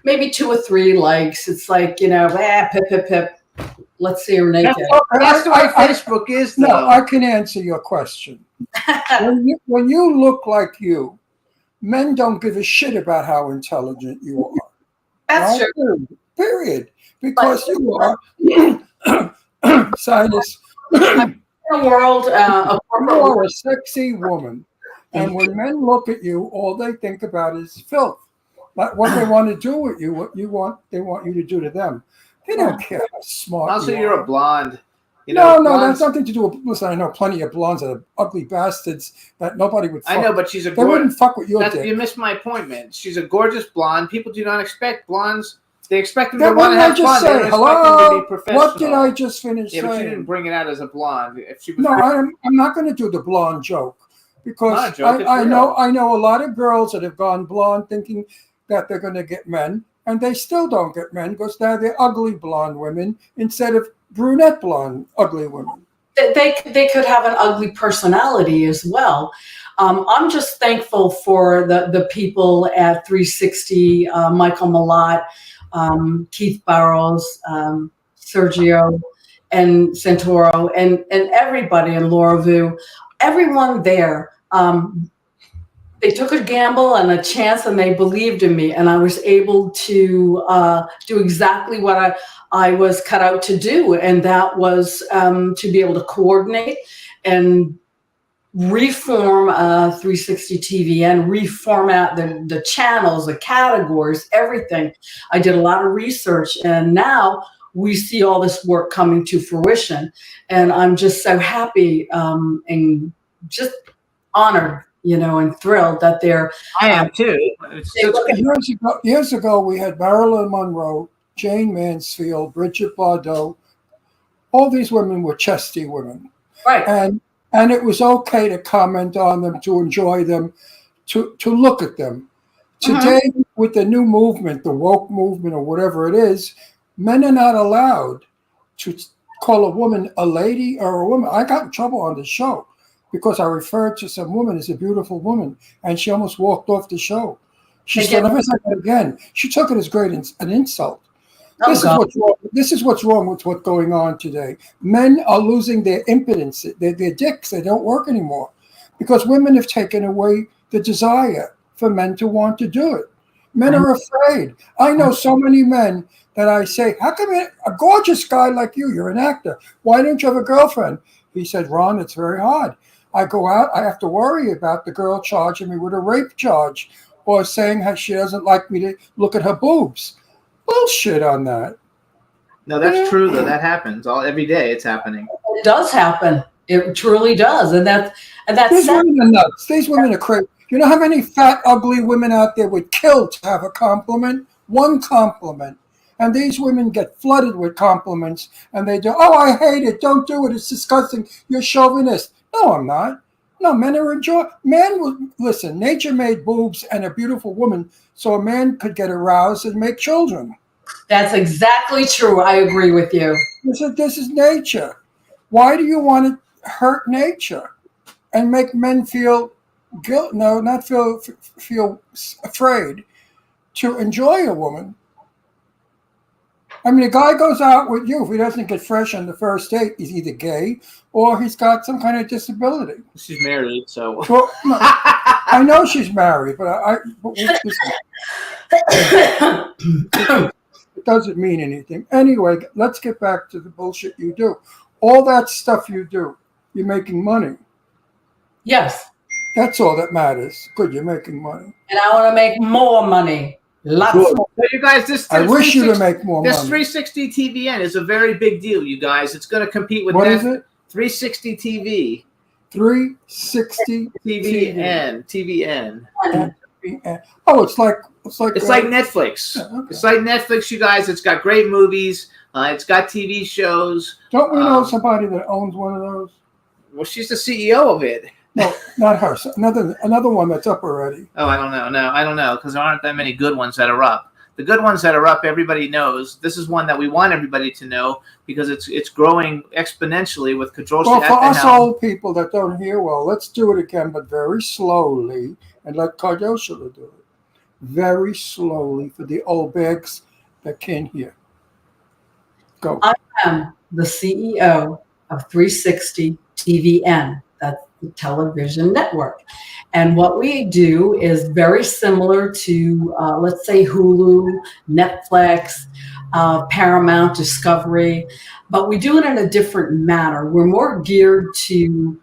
maybe 2 or 3 likes. It's like, pip, pip, pip. Let's see her naked. That's the way Facebook is, though. No, I can answer your question. when you look like you, men don't give a shit about how intelligent you are. That's right? true. Period. Because you are sinus. In a world, a You are a sexy woman. And when men look at you, all they think about is filth. But what they want to do with you, they want you to do to them. They don't care how smart Also, you you're are. a blonde. No, that's nothing to do with. Listen, I know plenty of blondes that are ugly bastards that nobody would fuck. I know, but she's a They gorgeous. wouldn't fuck with your dick. You missed my point, man. She's a gorgeous blonde. People do not expect blondes. They expect them That to want what to did I have just fun. say? They don't expect them to Hello? be professional. What did I just finish Yeah, but you saying? didn't bring it out as a blonde. If she was, No, I'm not going to do the blonde joke because Not a joke, it's I real. know a lot of girls that have gone blonde thinking that they're going to get men, and they still don't get men because now they're ugly blonde women instead of brunette blonde ugly women. They could have an ugly personality as well. I'm just thankful for the people at 360, Michael Malott, Keith Barrows, Sergio, and Santoro, and everybody in Laura Vu, everyone there. They took a gamble and a chance, and they believed in me, and I was able to do exactly what I was cut out to do, and that was to be able to coordinate and reform 360 TV and reformat the channels, the categories, everything. I did a lot of research, and now we see all this work coming to fruition, and I'm just so happy and just honored, and thrilled that they're. I am too. Years ago, we had Marilyn Monroe, Jane Mansfield, Bridget Bardot. All these women were chesty women, Right. and it was okay to comment on them, to enjoy them, to look at them. Today, with the new movement, the woke movement, or whatever it is, men are not allowed to call a woman a lady or a woman. I got in trouble on the show because I referred to some woman as a beautiful woman, and she almost walked off the show. She said, never said that again. She took it as great an insult. This is what's wrong with what's going on today. Men are losing their impotence, their dicks. They don't work anymore because women have taken away the desire for men to want to do it. Men are afraid. I know so many men that I say, how come a gorgeous guy like you're an actor, why don't you have a girlfriend? He said, Ron, it's very hard. I go out, I have to worry about the girl charging me with a rape charge or saying how she doesn't like me to look at her boobs. Bullshit on that. No, that's true though. That happens every day. It's happening. It does happen. It truly does, and that's These sad. women are nuts. These women are crazy. You know how many fat, ugly women out there would kill to have a compliment? One compliment. And these women get flooded with compliments, and they do, oh, I hate it. Don't do it. It's disgusting. You're chauvinist. No, I'm not. No, men are enjoying. Listen, nature made boobs and a beautiful woman so a man could get aroused and make children. That's exactly true. I agree with you. This is nature. Why do you want to hurt nature and make men feel guilt? No, not feel afraid to enjoy a woman. I mean, a guy goes out with you. If he doesn't get fresh on the first date, he's either gay or he's got some kind of disability. She's married, so. Well, no, I know she's married, but it doesn't mean anything. Anyway, let's get back to the bullshit you do. All that stuff you do, you're making money. Yes. That's all that matters. Good, you're making money. And I want to make more money. Lots Good. more. So you guys, I wish you to make more this money. 360 TVN is a very big deal, you guys. It's going to compete with What is it? 360 TV. 360 TVN. TVN. Oh, it's like It's like Netflix. Yeah, okay. It's like Netflix, you guys. It's got great movies. It's got TV shows. Don't we know somebody that owns one of those? Well, she's the CEO of it. No, not her. Another one that's up already. Oh, I don't know. No, I don't know, because there aren't that many good ones that are up. The good ones that are up, everybody knows. This is one that we want everybody to know because it's growing exponentially with Kadrolski Well, at for the us helm. old people that don't hear well, let's do it again, but very slowly, and let Cardoso do it. Very slowly for the old bags that can't hear. Go. I am the CEO of 360 TVN. That's the television network. And what we do is very similar to, let's say, Hulu, Netflix, Paramount, Discovery, but we do it in a different manner. We're more geared to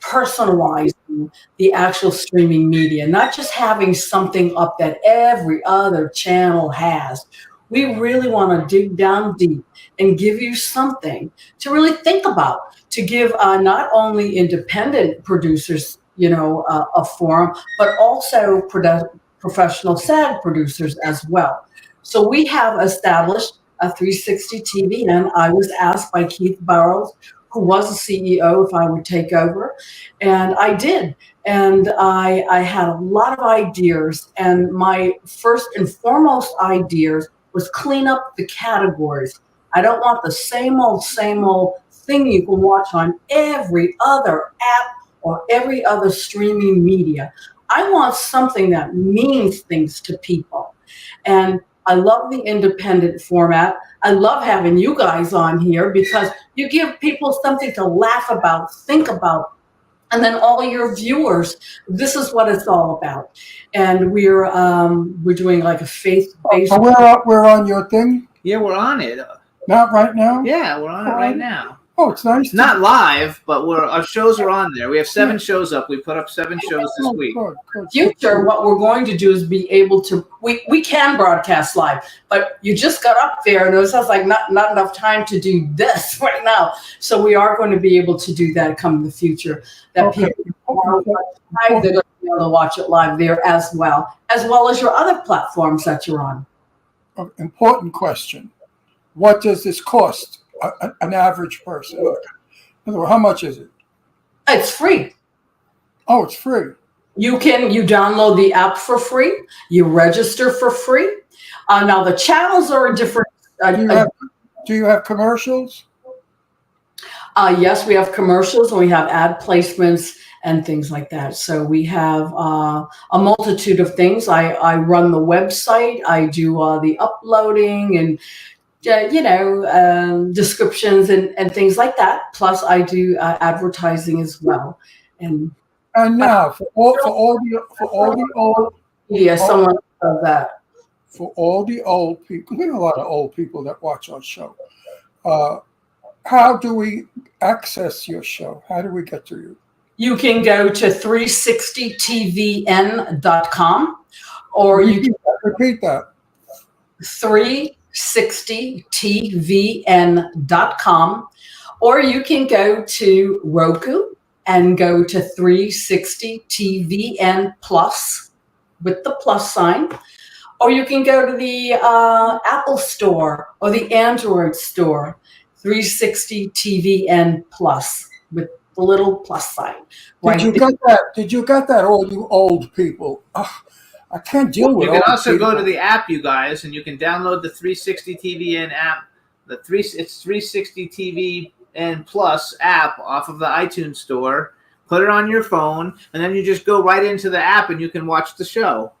personalizing the actual streaming media, not just having something up that every other channel has. We really want to dig down deep and give you something to really think about, to give not only independent producers, a forum, but also professional SAG producers as well. So we have established a 360 TV, and I was asked by Keith Burrows, who was the CEO, if I would take over, and I did. And I had a lot of ideas, and my first and foremost ideas was clean up the categories. I don't want the same old thing you can watch on every other app or every other streaming media. I want something that means things to people. And I love the independent format. I love having you guys on here because you give people something to laugh about, think about, and then all your viewers, this is what it's all about. And we're doing like a faith-based. Oh, we're on your thing? Yeah, we're on it. Not right now? Yeah, we're on it right now. Oh, it's nice. Not live, but our shows are on there. We have 7 shows up. We put up 7 shows this week. Good. Future, what we're going to do is be able to, we can broadcast live, but you just got up there and it sounds like not enough time to do this right now. So we are going to be able to do that come in the future. That Okay. people are they're going to be able to watch it live there as well as your other platforms that you're on. Important question. What does this cost an average person? In other words, how much is it? It's free. Oh, it's free. You download the app for free. You register for free. Now the channels are a different. Do you have commercials? Yes, we have commercials and we have ad placements and things like that. So we have a multitude of things. I run the website. I do the uploading and descriptions and things like that. Plus, I do advertising as well. And now for all the old yeah, someone does that. For all the old people, we have a lot of old people that watch our show. How do we access your show? How do we get to you? You can go to 360tvn.com or you can repeat that. 360tvn.com, or you can go to Roku and go to 360 TVN Plus with the plus sign, or you can go to the Apple Store or the Android Store, 360 TVN Plus with the little plus sign. Did you get that? Did you get that, all you old people? I can't deal with. You can also people. go to the app, you guys, and you can download the 360 TVN app. It's 360 TVN Plus app off of the iTunes store. Put it on your phone, and then you just go right into the app, and you can watch the show.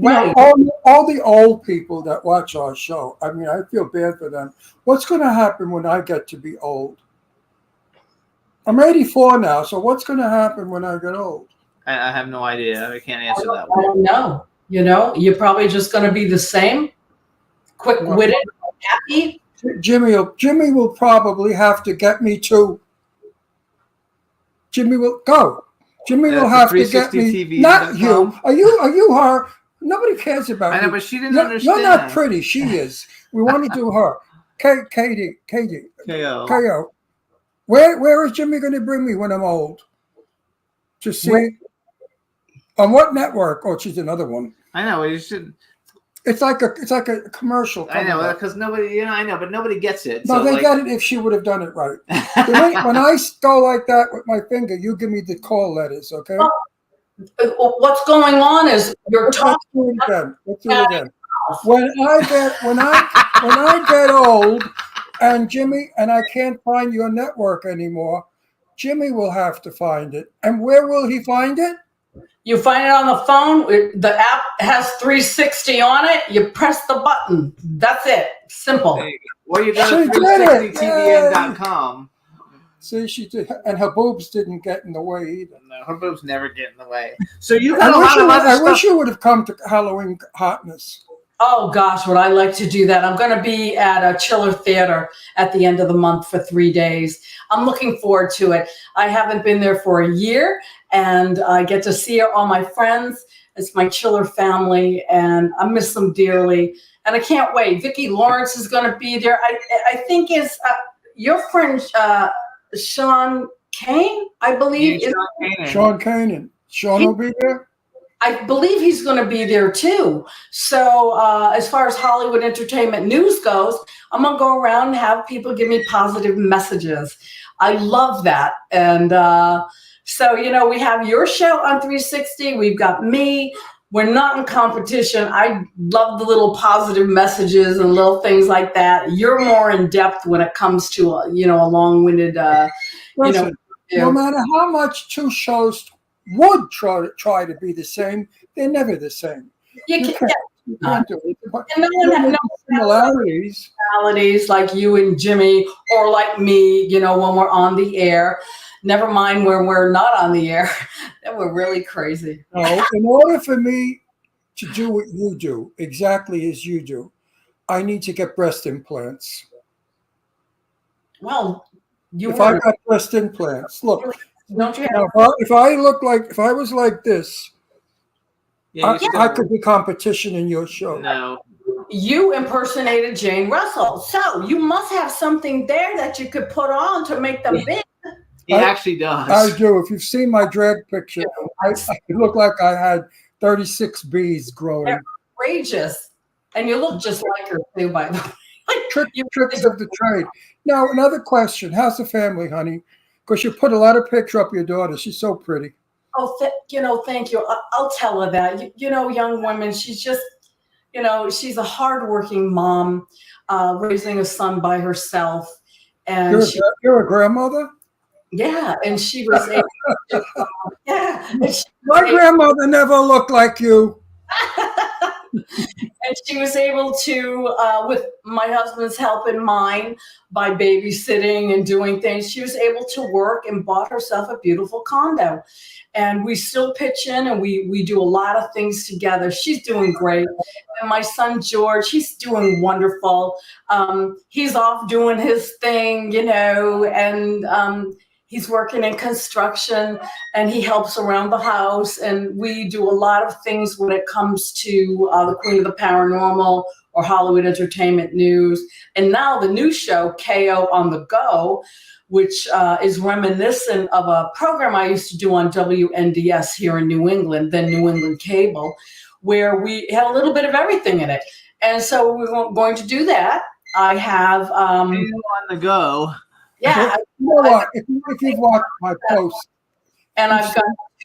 Right. All the old people that watch our show, I mean, I feel bad for them. What's going to happen when I get to be old? I'm 84 now, so what's going to happen when I get old? I have no idea. I can't answer that I one. don't know. You're probably just going to be the same, quick-witted, happy. Jimmy will probably have to get me to. Jimmy will go. Jimmy will That's have to get me. 360TV.com. Not you. Are you her? Nobody cares about I know, you. but she didn't You're understand. not pretty. She is. We want to do her. Katie, KO. KO. Where is Jimmy going to bring me when I'm old? To see Where- on what network? Oh, she's another one. I know. You should. It's like a commercial. I know coming up. because nobody. I know, but nobody gets it. No, so, they like, get it if she would have done it right. When I go like that with my finger, you give me the call letters, okay? What's going on is you're Let's talking. do it again. Let's do it again. When I get old, and Jimmy and I can't find your network anymore, Jimmy will have to find it. And where will he find it? You find it on the phone. The app has 360 on it. You press the button. That's it. Simple. or you go She to did it. 360tvn.com. See, she did, and her boobs didn't get in the way either. No, her boobs never get in the way. So you got a lot of other I stuff. wish you would have come to Halloween Hotness. Oh gosh, would I like to do that? I'm going to be at a Chiller Theater at the end of the month for 3 days. I'm looking forward to it. I haven't been there for a year, and I get to see all my friends. It's my Chiller family, and I miss them dearly. And I can't wait. Vicki Lawrence is going to be there. I think is your friend Sean Kane, I believe. Sean Kanan. Sean will be there. I believe he's going to be there too. So as far as Hollywood entertainment news goes, I'm going to go around and have people give me positive messages. I love that. And so, we have your show on 360. We've got me. We're not in competition. I love the little positive messages and little things like that. You're more in depth when it comes to, a long-winded, Listen, no matter how much two shows would try to be the same, they're never the same. You can't do it. But And no one has no similarities. personalities like you and Jimmy, or like me, when we're on the air. Never mind when we're not on the air. Then we're really crazy. No, in order for me to do what you do, exactly as you do, I need to get breast implants. Well, If I got breast implants, look, don't you have? now, if I was like this, Yeah, you I still- could be competition in your show. No. You impersonated Jane Russell, so you must have something there that you could put on to make them big. He actually does. I do. If you've seen my drag picture, I look like I had 36 bees growing. Outrageous, and you look just like her too, by the way. Tricks of the trade. Now, another question. How's the family, honey? Because you put a lot of picture up of your daughter. She's so pretty. Oh, thank you. I'll tell her that. Young women, she's just, she's a hardworking mom, raising a son by herself. And You're a grandmother? yeah, and she was able to, My grandmother never looked like you. and she was able to, with my husband's help and mine, by babysitting and doing things, she was able to work and bought herself a beautiful condo. And we still pitch in, and we do a lot of things together. She's doing great. And my son, George, he's doing wonderful. He's off doing his thing, and he's working in construction, and he helps around the house. And we do a lot of things when it comes to the Queen of the Paranormal or Hollywood Entertainment News. And now the new show, KO on the Go, which is reminiscent of a program I used to do on WNDS here in New England, then New England Cable, where we had a little bit of everything in it. And so we're going to do that. I have... on the go. Yeah. You know what? If you've watched my post, And I've got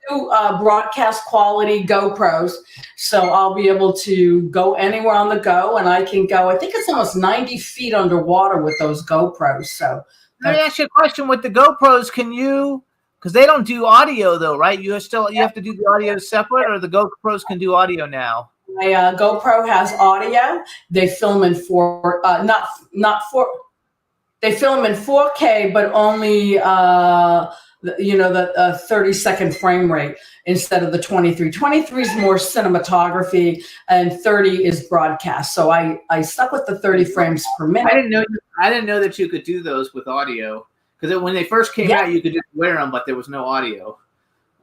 2 broadcast quality GoPros, so I'll be able to go anywhere on the go, and I can go, I think it's almost 90 feet underwater with those GoPros. So Let me ask you a question. With the GoPros, can you, because they don't do audio though, right? You have to do the audio separate, or the GoPros can do audio now? my GoPro has audio. They film in they film in 4K, but only the 30-second frame rate instead of the 23. 23 is more cinematography, and 30 is broadcast. So I stuck with the 30 frames per minute. I didn't know that you could do those with audio, because when they first came out, you could just wear them, but there was no audio.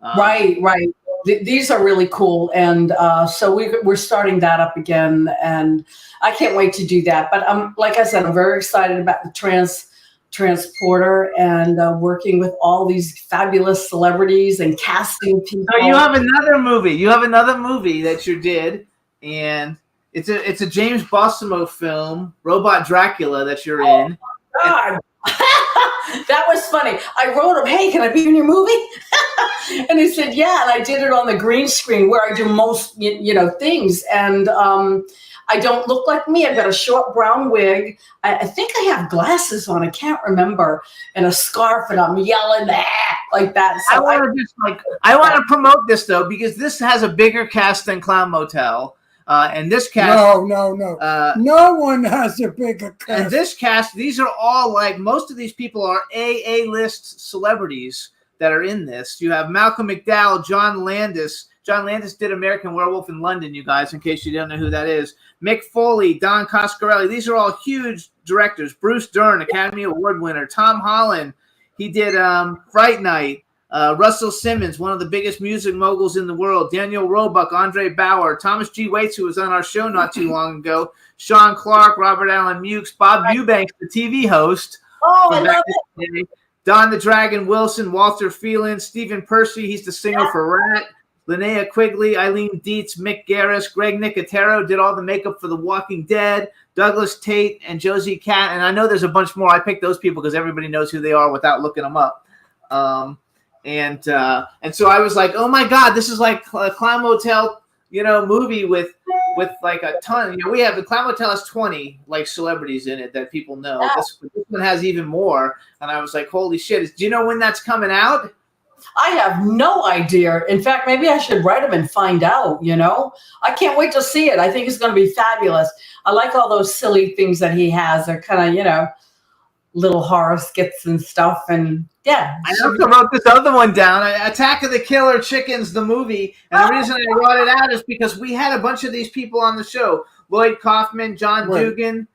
Right. These are really cool, and so we're starting that up again, and I can't wait to do that. But like I said, I'm very excited about the transporter and working with all these fabulous celebrities and casting people. So you have another movie. You have another movie that you did, and it's a James Bosimo film, Robot Dracula, that you're in. God. That was funny. I wrote him, "Hey, can I be in your movie?" And he said, "Yeah." And I did it on the green screen where I do most, things. And I don't look like me. I've got a short brown wig. I think I have glasses on. I can't remember, and a scarf, and I'm yelling like that. So I want to promote this though, because this has a bigger cast than Clown Motel. And this cast, no. No one has a bigger cast. And this cast, these are all like, most of these people are A-list celebrities that are in this. You have Malcolm McDowell, John Landis. John Landis did American Werewolf in London, you guys, in case you don't know who that is. Mick Foley, Don Coscarelli. These are all huge directors. Bruce Dern, Academy Award winner. Tom Holland, he did Fright Night. Russell Simmons, one of the biggest music moguls in the world. Daniel Roebuck, Andre Bauer, Thomas G. Waits, who was on our show not too long ago. Sean Clark, Robert Allen Mukes, Bob Eubanks, the TV host. Oh, I love it. Don the Dragon Wilson, Walter Phelan, Stephen Percy, he's the singer for Rat. Linnea Quigley, Eileen Dietz, Mick Garris, Greg Nicotero did all the makeup for The Walking Dead. Douglas Tate and Josie Cat, and I know there's a bunch more. I picked those people because everybody knows who they are without looking them up. And so I was like, oh my God, this is like a Clown Motel, movie with like a ton. We have the Clown Motel has 20 like celebrities in it that people know. Yeah. This one has even more. And I was like, holy shit! Do you know when that's coming out? I have no idea. In fact, maybe I should write him and find out, I can't wait to see it. I think it's going to be fabulous. I like all those silly things that he has. They're kind of, little horror skits and stuff. And yeah. I also wrote this other one down, Attack of the Killer Chickens, the movie. And the reason I brought it out is because we had a bunch of these people on the show. Lloyd Kaufman, John Dugan.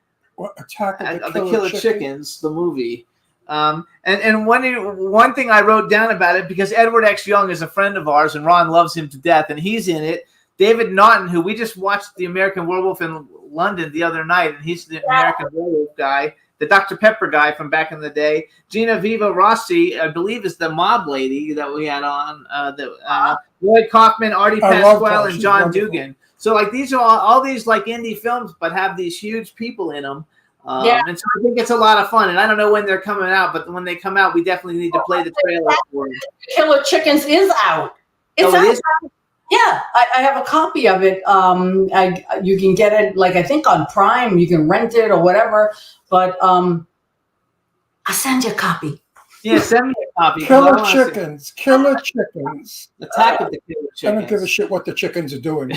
Attack of the Killer Chickens, the movie. And one thing I wrote down about it, because Edward X. Young is a friend of ours and Ron loves him to death, and he's in it. David Naughton, who we just watched the American Werewolf in London the other night, and he's the American Werewolf guy, the Dr. Pepper guy from back in the day. Gina Viva Rossi, I believe, is the mob lady that we had on. Lloyd Kaufman, Artie Pasquale, and John Dugan. So like these are all these like indie films, but have these huge people in them. And so I think it's a lot of fun, and I don't know when they're coming out, but when they come out, we definitely need to play the trailer for them. Killer Chickens is out. It's out. Yeah, I have a copy of it. You can get it, like I think on Prime. You can rent it or whatever. But I'll send you a copy. Yeah, send me a copy. Killer Chickens. Attack of the Killer Chickens. I don't give a shit what the chickens are doing,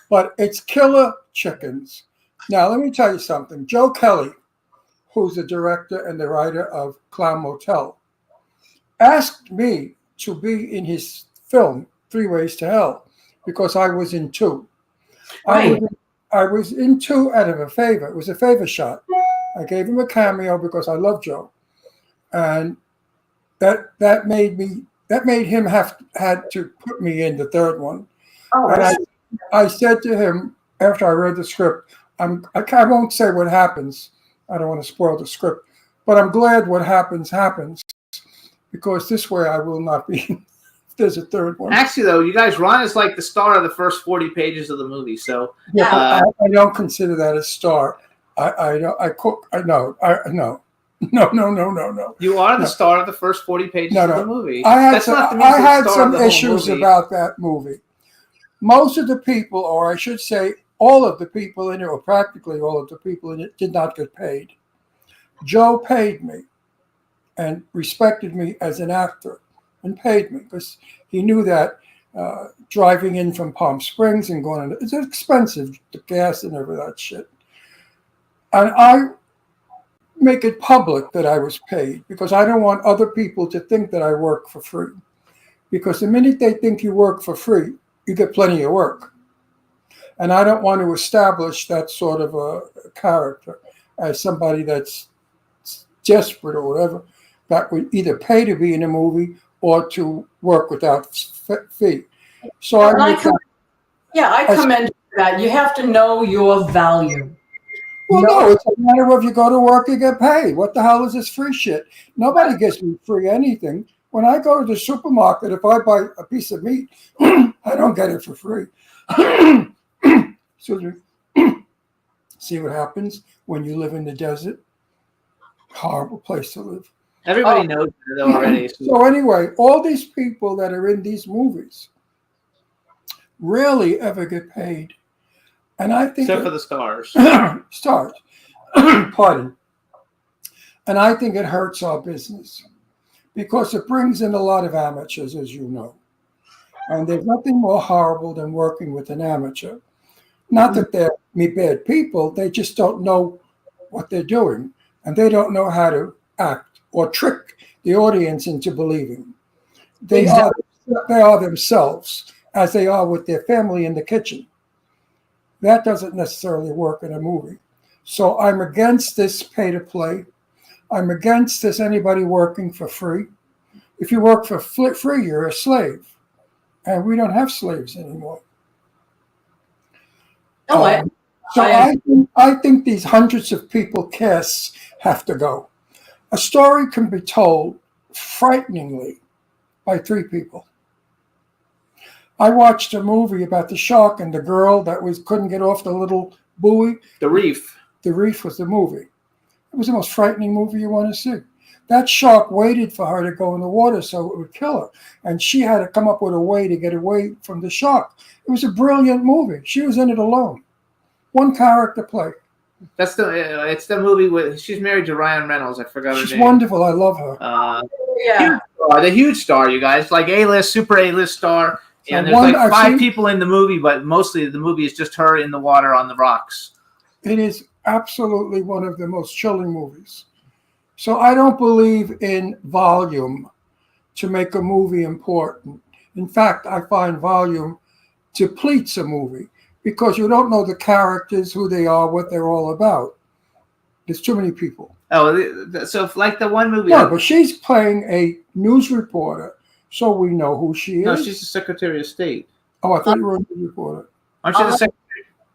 but it's Killer Chickens. Now, let me tell you something. Joe Kelly, who's the director and the writer of Clown Motel, asked me to be in his film, 3 Ways to Hell, because I was in 2. Right. I was in 2 out of a favor. It was a favor shot. I gave him a cameo because I love Joe. And that made him had to put me in the 3rd one. Oh, and I said to him after I read the script, I won't say what happens. I don't want to spoil the script, but I'm glad what happens, because this way I will not be. If there's a 3rd one. Actually, though, you guys, Ron is like the star of the first 40 pages of the movie. So yeah, I don't consider that a star. No. You are the star of the first 40 pages of the movie. I had some issues about that movie. Most of the people, or I should say, all of the people in it, or practically all of the people in it, did not get paid. Joe paid me and respected me as an actor and paid me because he knew that driving in from Palm Springs and going, it's expensive, the gas and every that shit. And I make it public that I was paid because I don't want other people to think that I work for free. Because the minute they think you work for free, you get plenty of work. And I don't want to establish that sort of a character as somebody that's desperate or whatever, that would either pay to be in a movie or to work without fee. So And I I commend you for that. You have to know your value. well, no, it's a matter of you go to work, you get paid. What the hell is this free shit? Nobody gives me free anything. When I go to the supermarket, if I buy a piece of meat, I don't get it for free. Excuse me. See what happens when you live in the desert? Horrible place to live. Everybody knows it already. So anyway, all these people that are in these movies rarely ever get paid. And I think Except for the stars. stars. Pardon. And I think it hurts our business because it brings in a lot of amateurs, as you know. And there's nothing more horrible than working with an amateur. Not that they're bad people, they just don't know what they're doing. And they don't know how to act or trick the audience into believing. They are themselves, as they are with their family in the kitchen. That doesn't necessarily work in a movie. So I'm against this pay to play. I'm against this anybody working for free. If you work for free, you're a slave. And we don't have slaves anymore. No, I think these hundreds of people casts have to go. A story can be told frighteningly by 3 people. I watched a movie about the shark and the girl that couldn't get off the little buoy. The Reef. The Reef was the movie. It was the most frightening movie you want to see. That shark waited for her to go in the water so it would kill her. And she had to come up with a way to get away from the shark. It was a brilliant movie. She was in it alone. One character play. It's the movie with she's married to Ryan Reynolds. I forgot her She's name. wonderful. I love her. yeah. The huge star, you guys, like A-list, super A-list star. And there's I've like 5 seen- people in the movie, but mostly the movie is just her in the water on the rocks. It is absolutely one of the most chilling movies. So I don't believe in volume to make a movie important. In fact, I find volume depletes a movie because you don't know the characters, who they are, what they're all about. There's too many people. Oh, so like the one movie. No, but she's playing a news reporter, so we know who she is. No, she's the Secretary of State. Oh, I thought you were a news reporter. Aren't you the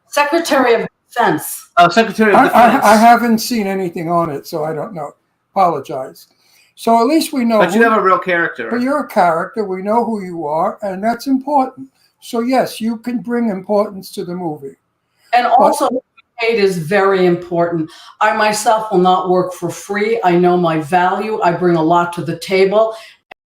Secretary of Defense. Secretary of Defense? I haven't seen anything on it, so I don't know. Apologize. So at least we know. But you have a real character. But you're a character. We know who you are, and that's important. So yes, you can bring importance to the movie. And also, paid is very important. I myself will not work for free. I know my value. I bring a lot to the table.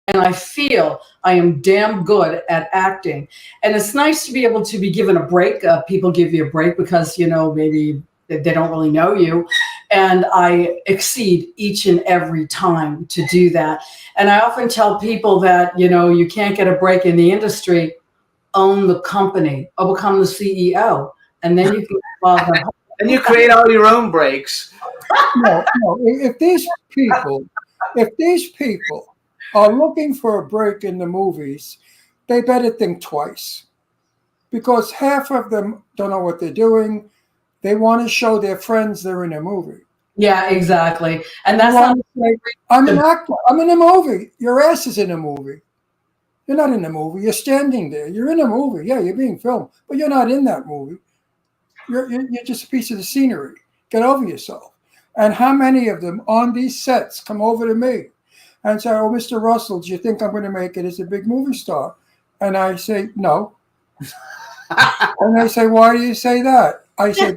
And I feel I am damn good at acting. And it's nice to be able to be given a break. People give you a break because, maybe they don't really know you. And I exceed each and every time to do that. And I often tell people that, you can't get a break in the industry. Own the company or become the CEO. And then you can and you create all your own breaks. No. If these people are looking for a break in the movies, they better think twice. Because half of them don't know what they're doing. They want to show their friends they're in a movie. Yeah, exactly. And that's not I'm an actor. I'm in a movie. Your ass is in a movie. You're not in the movie. You're standing there. You're in a movie. Yeah, you're being filmed, but you're not in that movie. You're just a piece of the scenery. Get over yourself. And how many of them on these sets come over to me and say, "Oh, Mr. Russell, do you think I'm going to make it as a big movie star?" And I say, "No." And they say, "Why do you say that?" I say,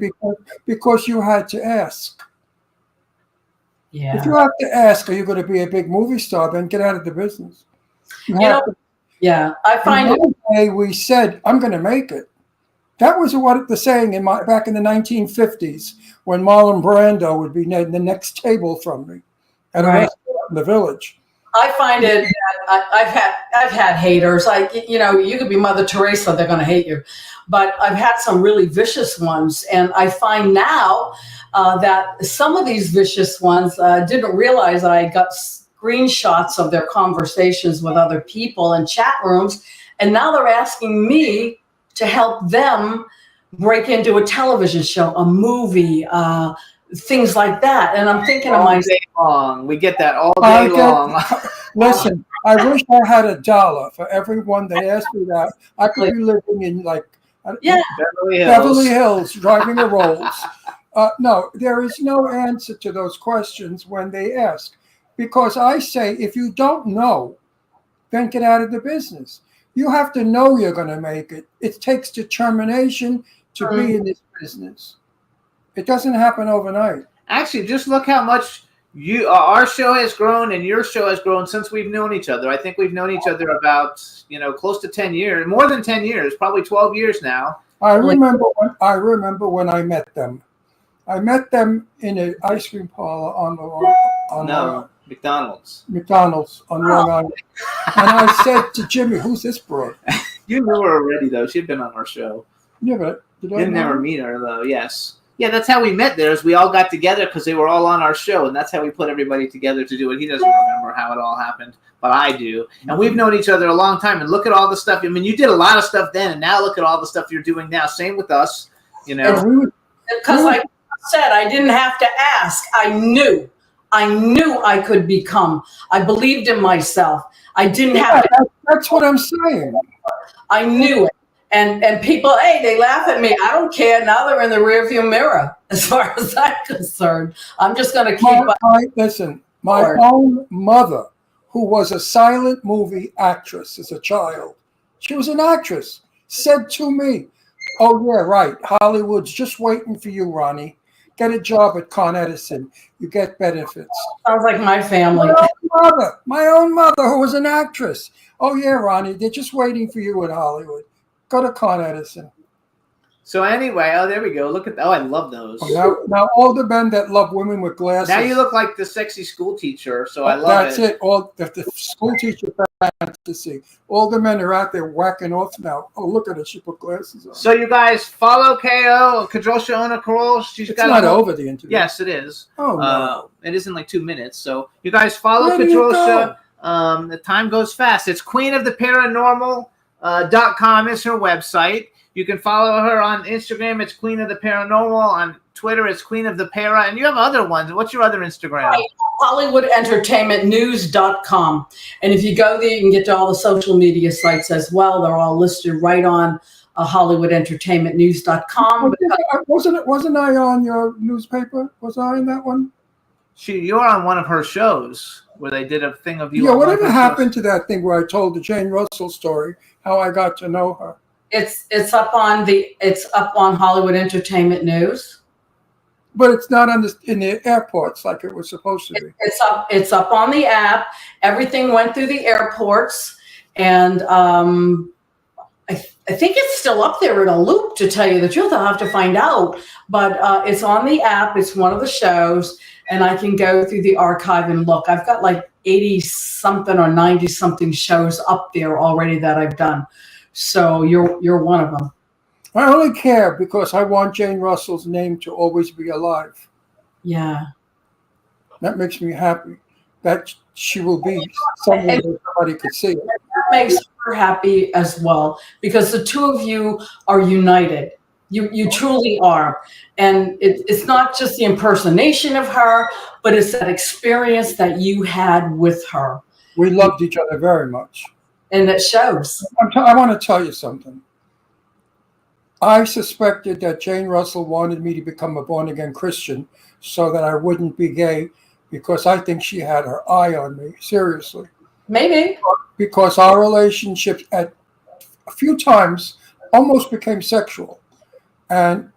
because you had to ask. Yeah. If you have to ask, are you going to be a big movie star? Then get out of the business. Yeah, I find it. One day we said, "I'm going to make it." That was what the saying back in the 1950s when Marlon Brando would be in the next table from me at a restaurant in the Village. I find it that I've had haters. You could be Mother Teresa, they're going to hate you. But I've had some really vicious ones, and I find now that some of these vicious ones didn't realize I got screenshots of their conversations with other people in chat rooms, and now they're asking me to help them break into a television show, a movie, things like that. And I'm thinking to All myself, day long. We get that all I day get- long. Listen, I wish I had $1 for everyone that asked me that. I could be living in like yeah, Beverly Hills, driving a Rolls. No, there is no answer to those questions when they ask. Because I say, if you don't know, then get out of the business. You have to know you're going to make it. It takes determination to be in this business. It doesn't happen overnight. Actually, just look how much our show has grown and your show has grown since we've known each other. I think we've known each other about, close to 10 years, more than 10 years, probably 12 years now. I remember when I met them. I met them in an ice cream parlor on McDonald's on Long Island. And I said to Jimmy, "Who's this broad?" You knew her already, though. She'd been on our show. Yeah, but did I Didn't know never her? meet her, though. Yes. Yeah, that's how we met there. Is we all got together because they were all on our show, and that's how we put everybody together to do it. He doesn't remember how it all happened, but I do. And we've known each other a long time. And look at all the stuff. I mean, you did a lot of stuff then, and now look at all the stuff you're doing now. Same with us. And we would, because like I said, I didn't have to ask. I knew I could become. I believed in myself. I didn't have to. that's what I'm saying. I knew it. And people, hey, they laugh at me. I don't care. Now they're in the rearview mirror. As far as I'm concerned, I'm just going to keep up. My own mother, who was a silent movie actress as a child, she was an actress, said to me, "Oh yeah, right. Hollywood's just waiting for you, Ronnie. Get a job at Con Edison. You get benefits." Sounds like my family. My own mother, who was an actress. "Oh yeah, Ronnie, they're just waiting for you in Hollywood. Go to Con Edison." So anyway, there we go. Look at I love those. Now all the men that love women with glasses. Now you look like the sexy school teacher, so I love That's it. it. All the school teacher fantasy. All the men are out there whacking off now. Oh, look at her. She put glasses on. So you guys follow KO, Kadrosha Ona Karol. She's It's got not over the interview. Yes, it is. Oh, no. It is in like 2 minutes. So you guys follow Where do you Kadrosha. The time goes fast. It's queenoftheparanormal.com is her website. You can follow her on Instagram. It's Queen of the Paranormal. On Twitter, it's Queen of the Para. And you have other ones. What's your other Instagram? Right. HollywoodEntertainmentNews.com. And if you go there, you can get to all the social media sites as well. They're all listed right on HollywoodEntertainmentNews.com. Wasn't I on your newspaper? Was I in that one? You're on one of her shows where they did a thing of you. Yeah, on one of whatever her happened to that thing where I told the Jane Russell story, how I got to know her? It's up on Hollywood Entertainment News. But it's not in the airports like it was supposed to be. It's up on the app. Everything went through the airports, and I think it's still up there in a loop. To tell you the truth, I'll have to find out. But it's on the app. It's one of the shows, and I can go through the archive and look. I've got like 80 something or 90 something shows up there already that I've done. So you're one of them. I only care because I want Jane Russell's name to always be alive. Yeah. That makes me happy that she will be somewhere where somebody could see it. That makes her happy as well, because the two of you are united. You truly are. And it's not just the impersonation of her, but it's that experience that you had with her. We loved each other very much. And it shows. I want to tell you something. I suspected that Jane Russell wanted me to become a born-again Christian so that I wouldn't be gay, because I think she had her eye on me, seriously. Maybe. Because our relationship at a few times almost became sexual. And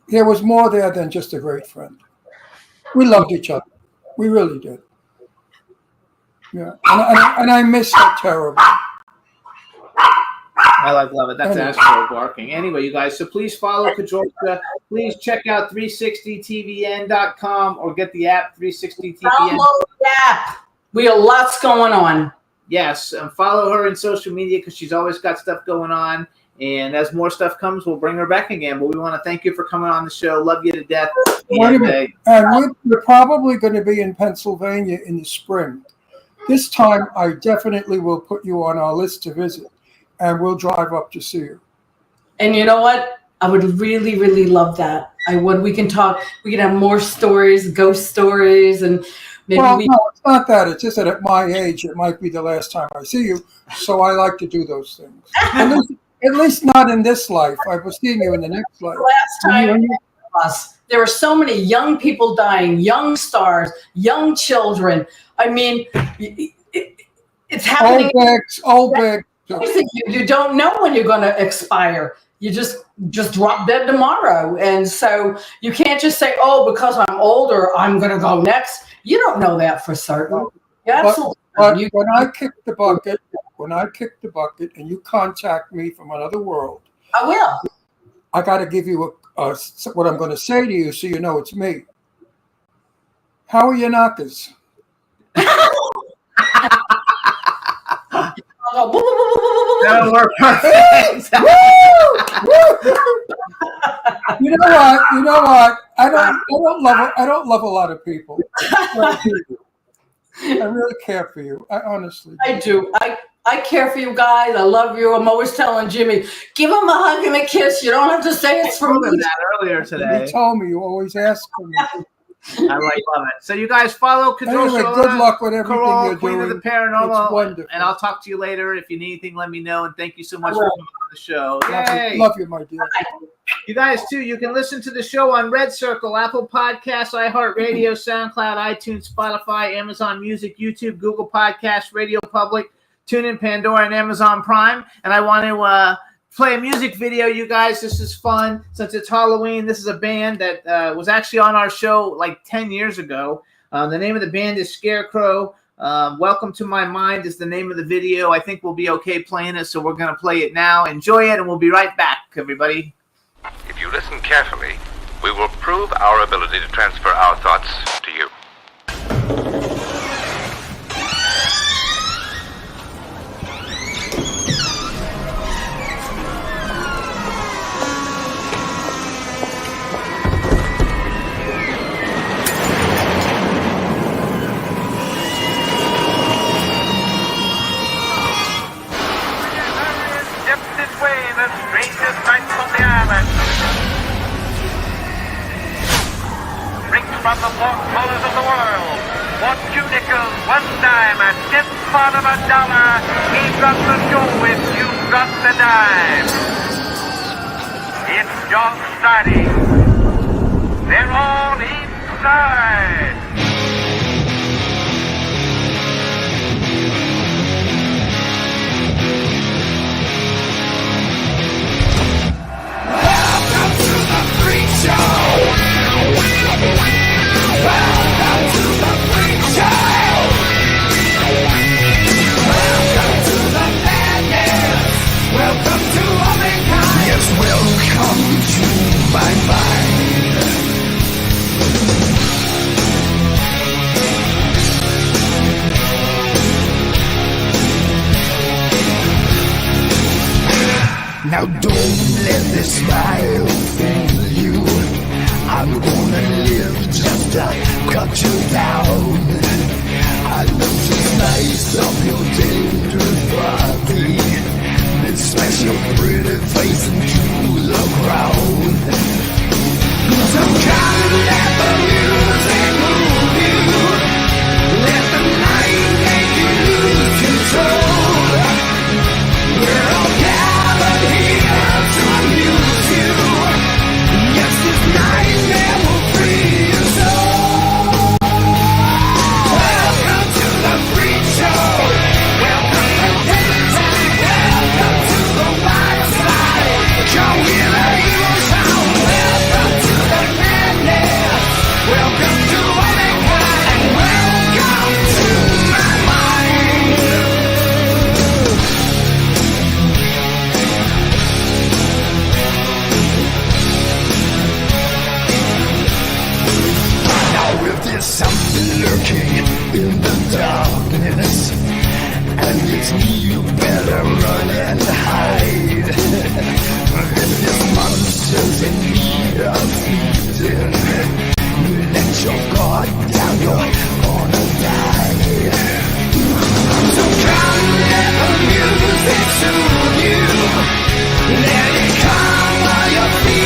there was more there than just a great friend. We loved each other. We really did. Yeah. And I miss her terribly. I love it. That's Astro barking. Anyway, you guys, so please follow Kadrosha. Please check out 360tvn.com or get the app 360tvn. Download the app. We have lots going on. Yes, and follow her in social media because she's always got stuff going on. And as more stuff comes, we'll bring her back again. But we want to thank you for coming on the show. Love you to death. Wait a minute. And we're probably going to be in Pennsylvania in the spring. This time, I definitely will put you on our list to visit, and we'll drive up to see you. And you know what? I would really, really love that. I would. We can talk. We can have more stories, ghost stories, and maybe Well, we. no, it's not that. It's just that at my age, it might be the last time I see you. So I like to do those things. At least not in this life. I was seeing you in the next life. Last time us, there were so many young people dying, young stars, young children. I mean, it's happening. Old bags. You don't know when you're going to expire. You just drop dead tomorrow. And so you can't just say, oh, because I'm older, I'm going to go next. You don't know that for certain. Yeah, absolutely. But when I kick the bucket, and you contact me from another world, I will. I got to give you what I'm going to say to you so you know it's me. How are your knockers? That'll work perfect. You know what? I don't love a lot of people. I really care for you. I honestly do. I do. I care for you guys. I love you. I'm always telling Jimmy, give him a hug and a kiss. You don't have to say it's from me. that earlier today. You told me you always ask for me. I love it. So you guys follow Control Anyway, Show. good luck with everything Carol, you're Queen doing. of the Paranormal. It's wonderful. And I'll talk to you later. If you need anything, let me know. And thank you so much for will. coming on the show. Love Yay. you, love you, my dear. You guys, too, you can listen to the show on Red Circle, Apple Podcasts, iHeartRadio, SoundCloud, iTunes, Spotify, Amazon Music, YouTube, Google Podcasts, Radio Public, TuneIn, Pandora, and Amazon Prime. And I want to play a music video, you guys. This is fun. Since it's Halloween, this is a band that was actually on our show like 10 years ago. The name of the band is Scarecrow. Welcome to My Mind is the name of the video. I think we'll be okay playing it, so we're going to play it now. Enjoy it, and we'll be right back, everybody. If you listen carefully, we will prove our ability to transfer our thoughts to you. From the four corners of the world, for 2 nickels, 1 dime, and 10th part of $1, he drops the show if you drop the dime. It's just starting. They're all inside. Welcome to the Freak Show. Welcome to the Freak Show! Welcome to the madness! Welcome to Omicron! Yes, welcome to my mind. Now don't let this smile fool you. I'm gonna live just to cut you down. I look just nice of your tender body, then smash your pretty face into the ground. So come let the music move you, let the night make you lose control. We're all gathered here to amuse you. Yes, this nightmare will free your soul. Welcome to the Freak Show. Welcome to Daytime. Welcome to the wild side. Show me the evil show. Welcome to the madness. Welcome to Omicron. And welcome to my mind. Now if there's something lurking in the darkness, and it's me, you better run and hide. If there's monsters in need of feeding, you let your guard down, you're gonna die. So come let the music soothe you. Let it come while you're feeling.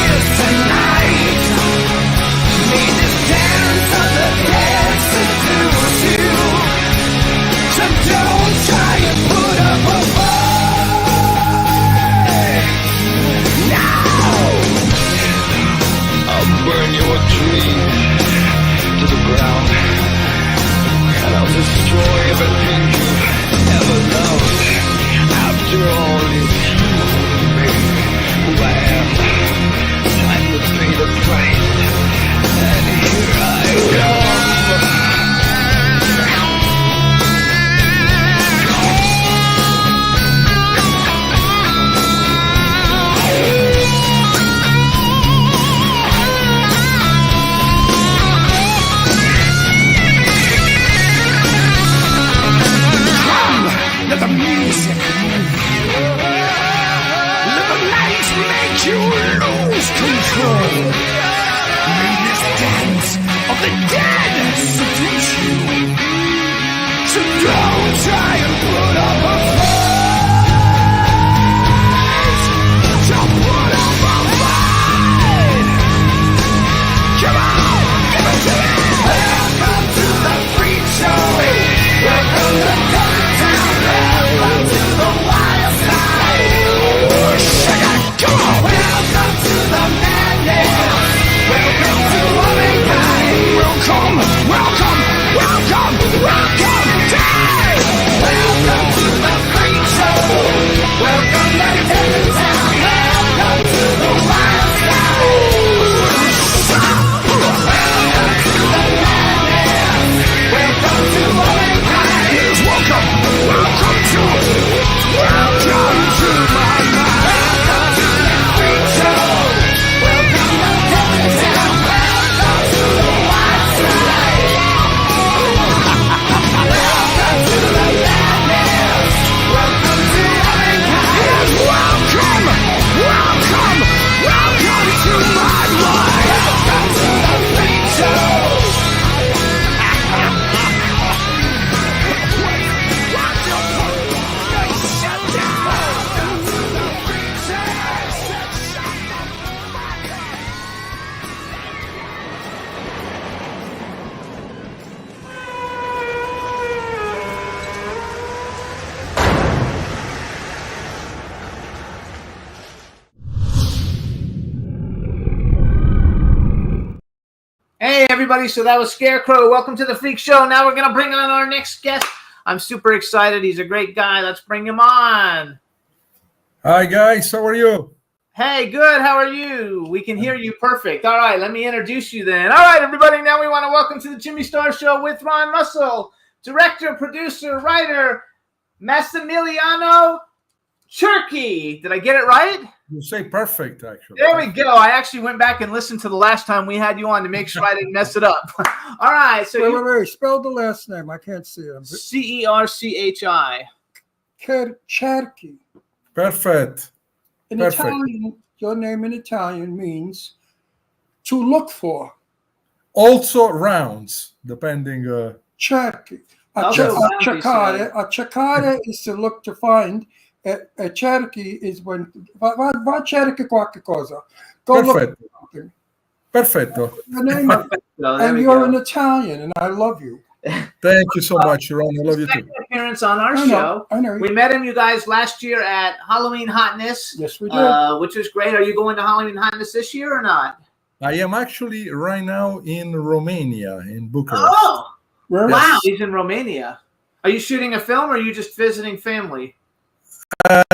the music move you. Let the lights make you lose control. May this dance of the dead seduce you. So don't try and put up a fight. Don't put up a fight. Come on, give it to me. Welcome to the freak show. Welcome to Town. Welcome to the wild side. Shake it, come on. Welcome to the madness. Welcome to womankind. Welcome, welcome, welcome, welcome. Welcome to the freak show. Welcome to Town. Welcome to the wild side. Welcome to the madness. Welcome to womankind. Yes, welcome. Welcome to my mind. Welcome to the freak show. Welcome to Town. Welcome to the wild side. Welcome to the madness. Welcome to womankind. Yes, welcome. Welcome. Welcome to my life. Welcome to the freak show. Hey, everybody. So that was Scarecrow. Welcome to the Freak Show. Now we're going to bring on our next guest. I'm super excited. He's a great guy. Let's bring him on. Hi, guys. How are you? Hey, good. How are you? We can hear you perfect. All right, let me introduce you then. All right, everybody. Now we want to welcome to the Jimmy Star Show with Ron Russell, director, producer, writer, Massimiliano Cherky. Did I get it right? You say perfect, actually. There we go. I actually went back and listened to the last time we had you on to make sure I didn't mess it up. All right. So Wait. Spell the last name. I can't see it. Cerchi. Cherky. Perfect. In Perfect. Italian, your name in Italian means to look for. Also rounds, depending. Cerchi. A Also cercare is to look to find. A cerchi is when va cerca qualche cosa. Go look Perfetto. for something. Perfetto. Your name is- There and we you're go. an Italian, and I love you. Thank you so much, Ron. I love you too. Second appearance on our I know. show. I know. We met him, you guys, last year at Halloween Hotness, Yes, we did. which was great. Are you going to Halloween Hotness this year or not? I am actually right now in Romania, in Bucharest. Oh, Where Yes. wow. He's in Romania. Are you shooting a film or are you just visiting family?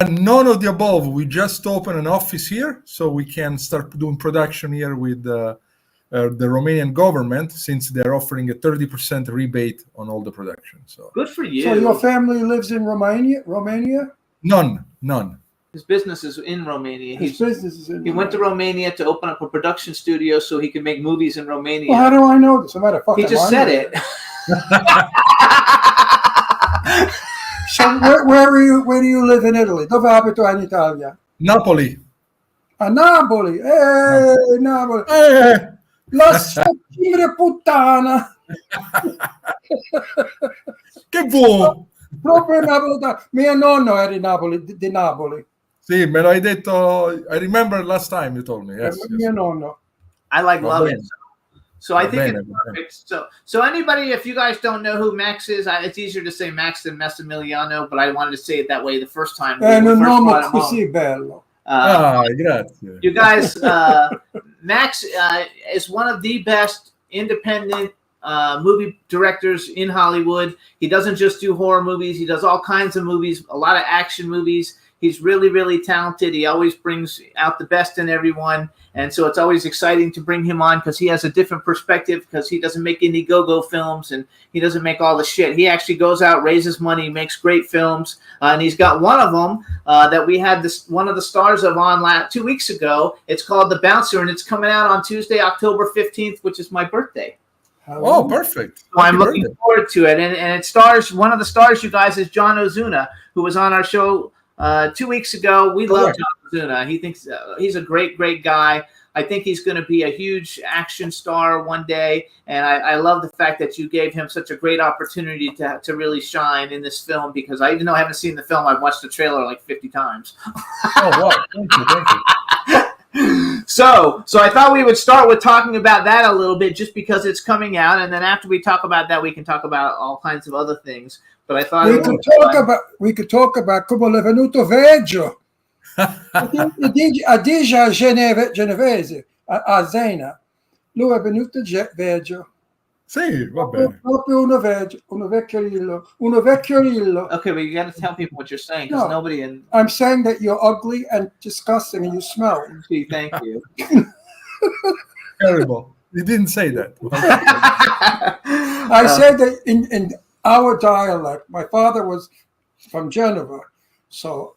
None of the above. We just opened an office here, so we can start doing production here with the Romanian government, since they're offering a 30% rebate on all the production. So Good for you. So your family lives in Romania? none. His business is in Romania. His business is in He went to Romania to open up a production studio so he could make movies in Romania. Well, how do I know this? I'm not a fucking He just said it. So where do you live in Italy? Dove abito in Italia? Napoli. A Napoli. Napoli. La sacchire puttana. Che vuoi? Proprio napoletano. Mio nonno era di Napoli. Sì, me lo hai detto. I remember last time you told me. Yes. Mio nonno. I like Va love bene. it. So I Va think bene, it's va bene. perfect. So anybody, if you guys don't know who Max is, it's easier to say Max than Massimiliano, but I wanted to say it that way the first time. È when we un first nome brought him on. così bello. Grazie. You guys, Max is one of the best independent movie directors in Hollywood. He doesn't just do horror movies. He does all kinds of movies, a lot of action movies. He's really, really talented. He always brings out the best in everyone. And so it's always exciting to bring him on because he has a different perspective, because he doesn't make Indiegogo films and he doesn't make all the shit. He actually goes out, raises money, makes great films. And he's got one of them that we had one of the stars of on 2 weeks ago. It's called The Bouncer, and it's coming out on Tuesday, October 15th, which is my birthday. Oh, perfect. So I'm Happy looking birthday. forward to it. And it stars, one of the stars, you guys, is John Ozuna, who was on our show 2 weeks ago. We love Correct. John Ozuna. He thinks he's a great, great guy. I think he's going to be a huge action star one day. And I love the fact that you gave him such a great opportunity to really shine in this film, because even though I haven't seen the film, I've watched the trailer like 50 times. Oh, wow. Thank you. Thank you. So I thought we would start with talking about that a little bit, just because it's coming out, and then after we talk about that, we can talk about all kinds of other things. But I thought We could talk about come è venuto Veggio. A Digia Genovese, a Zena. Lui è venuto Veggio. Sì, va bene. Proprio uno vecchiorillo. Okay, but you got to tell people what you're saying, because No. nobody in. I'm saying that you're ugly and disgusting and you smell. Gee, thank you. Terrible. You didn't say that. I said that in our dialect. My father was from Genova, so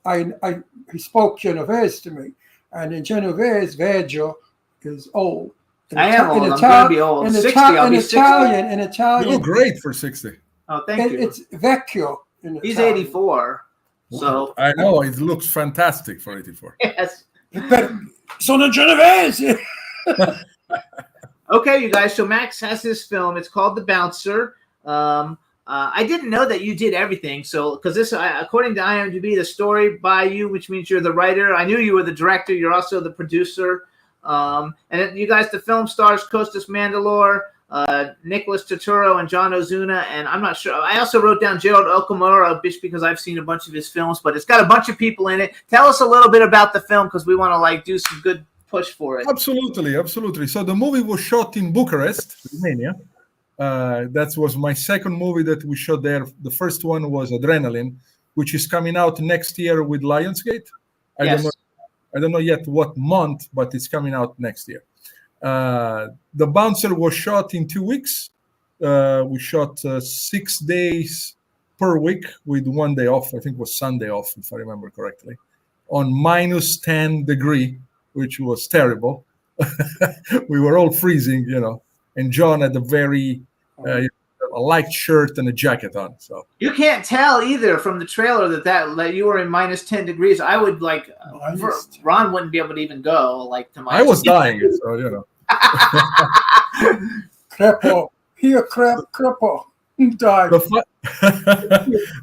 he spoke Genovese to me, and in Genovese, Veggio is old. I am old. I'm going to be old. 60. I'll be 60. In You Italian, look great for 60. Oh, thank you. it's vecchio. In He's Italian. 84. So I know, it looks fantastic for 84. yes. Sono Genovese. Okay, you guys. So Max has this film. It's called The Bouncer. I didn't know that you did everything. So, because this, according to IMDb, the story by you, which means you're the writer. I knew you were the director. You're also the producer. And you guys, the film stars Costas Mandylor, Nicholas Turturro, and John Ozuna. And I'm not sure. I also wrote down Gerald Okamura, just because I've seen a bunch of his films. But it's got a bunch of people in it. Tell us a little bit about the film, because we want to do some good push for it. Absolutely, absolutely. So the movie was shot in Bucharest, Romania. That was my second movie that we shot there. The first one was Adrenaline, which is coming out next year with Lionsgate. I don't know yet what month, but it's coming out next year. The Bouncer was shot in 2 weeks. We shot 6 days per week with 1 day off. I think it was Sunday off, if I remember correctly, on minus 10 degree, which was terrible. We were all freezing, and John had a very a light shirt and a jacket on. So you can't tell either from the trailer that you were in minus 10 degrees. I would Ron wouldn't be able to even go to my. I was dying, so Crepo. Here, crepo. Died.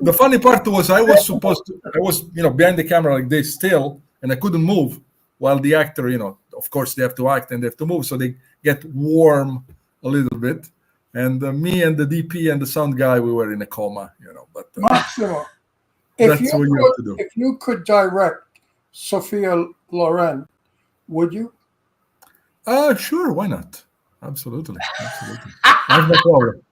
The funny part was I was behind the camera like this still, and I couldn't move while the actor, of course they have to act and they have to move, so they get warm a little bit. And me and the DP and the sound guy, we were in a coma, but Massimo, that's what you have to do. If you could direct Sophia Loren, would you? Sure, why not? Absolutely. I have no problem.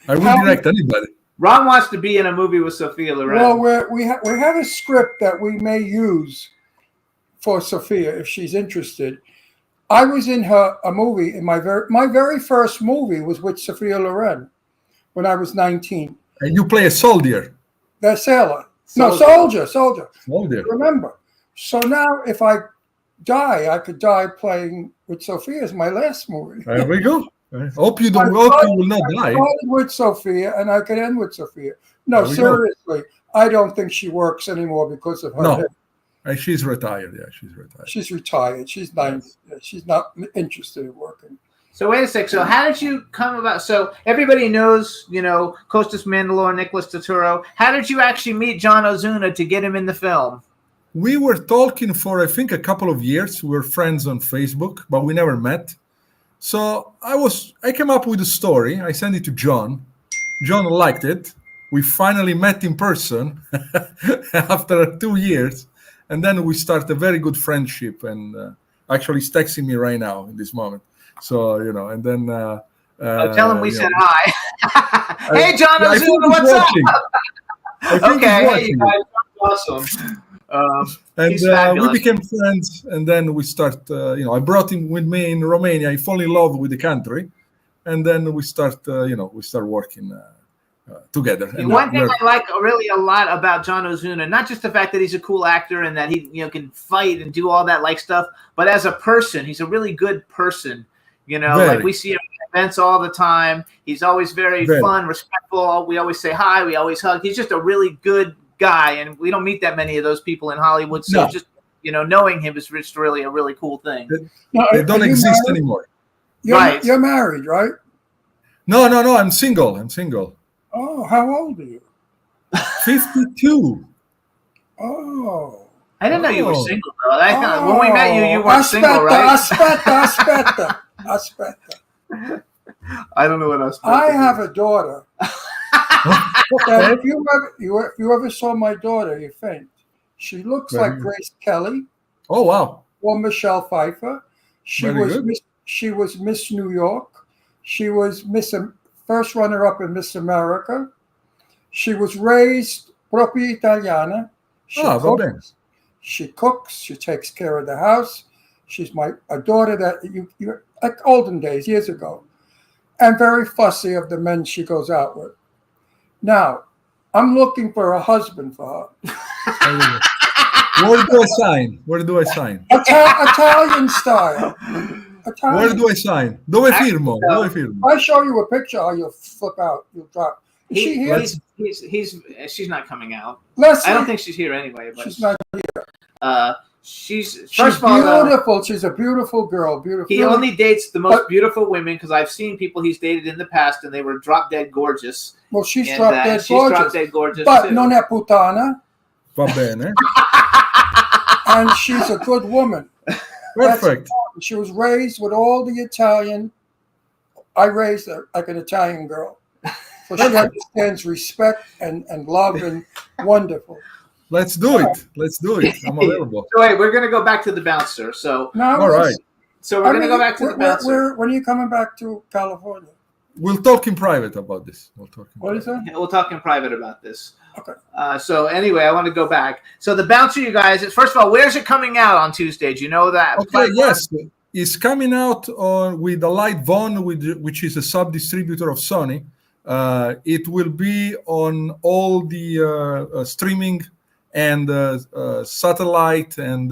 I would direct anybody. Ron wants to be in a movie with Sophia Loren. Well, we have a script that we may use for Sophia if she's interested. I was in a movie. In my very first movie was with Sophia Loren when I was 19. And you play a soldier. The sailor. No, soldier. Soldier. Remember. So now if I die, I could die playing with Sophia as my last movie. There we go. I hope you will not die. I started with Sophia and I could end with Sophia. No, seriously. I don't think she works anymore because of her No. hip. She's retired. Yeah, she's retired. She's retired. She's 90. She's not interested in working. So wait a sec. So how did you come about? So everybody knows, Costas Mandylor, Nicholas Turturro. How did you actually meet John Ozuna to get him in the film? We were talking for, I think, a couple of years. We were friends on Facebook, but we never met. So I came up with a story. I sent it to John. John liked it. We finally met in person after 2 years. And then we start a very good friendship, and actually he's texting me right now in this moment. So, and then... tell him we said hi. Hey, John Ozuna, what's up? Okay, hey, you guys, awesome. And we became friends, and then we start, I brought him with me in Romania. He fell in love with the country, and then we start, we start working together. And one thing I like really a lot about John Ozuna, not just the fact that he's a cool actor and that he can fight and do all that stuff, but as a person, he's a really good person. We see him events all the time. He's always very Very. fun, respectful. We always say hi. We always hug. He's just a really good guy, and we don't meet that many of those people in Hollywood. So No. just knowing him is just really a really cool thing. Now, They are don't you exist married? anymore. Right. You're married, right? No, I'm single. I'm single. Oh, how old are you? 52. Oh. I didn't know you were Oh. single though. When we met you weren't single, Aspetta, right? aspetta. I don't know what else. I have a daughter. That if you ever saw my daughter, you faint. She looks Very like good. Grace Kelly Oh, wow. or Michelle Pfeiffer. She Very was good. Miss New York. She was first runner-up in Miss America. She was raised proprio Italiana. Ah, va bene. She cooks. She takes care of the house. She's a daughter that you like olden days, years ago, and very fussy of the men she goes out with. Now, I'm looking for a husband for her. Where do I sign? Where do I sign? Italian style. Italian. Where do I sign? Dove firmo? Dove firmo? If I show you a picture, you'll flip out. You'll drop. Is she here? She's not coming out. Leslie, I don't think she's here anyway. But she's not. she's She's first of all, beautiful. She's a beautiful girl. Beautiful. he only dates the most beautiful women because I've seen people he's dated in the past and they were drop dead gorgeous. Well, she's And, drop dead she's gorgeous. drop dead gorgeous But too. non è puttana, Va bene. and she's a good woman. Perfect. She was raised with all the Italian. I raised her like an Italian girl. So she understands respect and love and wonderful. Let's do it. Let's do it. I'm available. So wait, we're gonna go back to the bouncer. So Now, All right. we're gonna go back to the bouncer. when are you coming back to California? We'll talk in private about this. We'll talk in What is private. that? Yeah, we'll talk in private about this. Okay. So anyway, I want to go back. So the bouncer, you guys. First of all, where's it coming out on Tuesday? Do you know that? Okay, yes. It's coming out with the Light Von, which is a sub-distributor of Sony. It will be on all the streaming and satellite and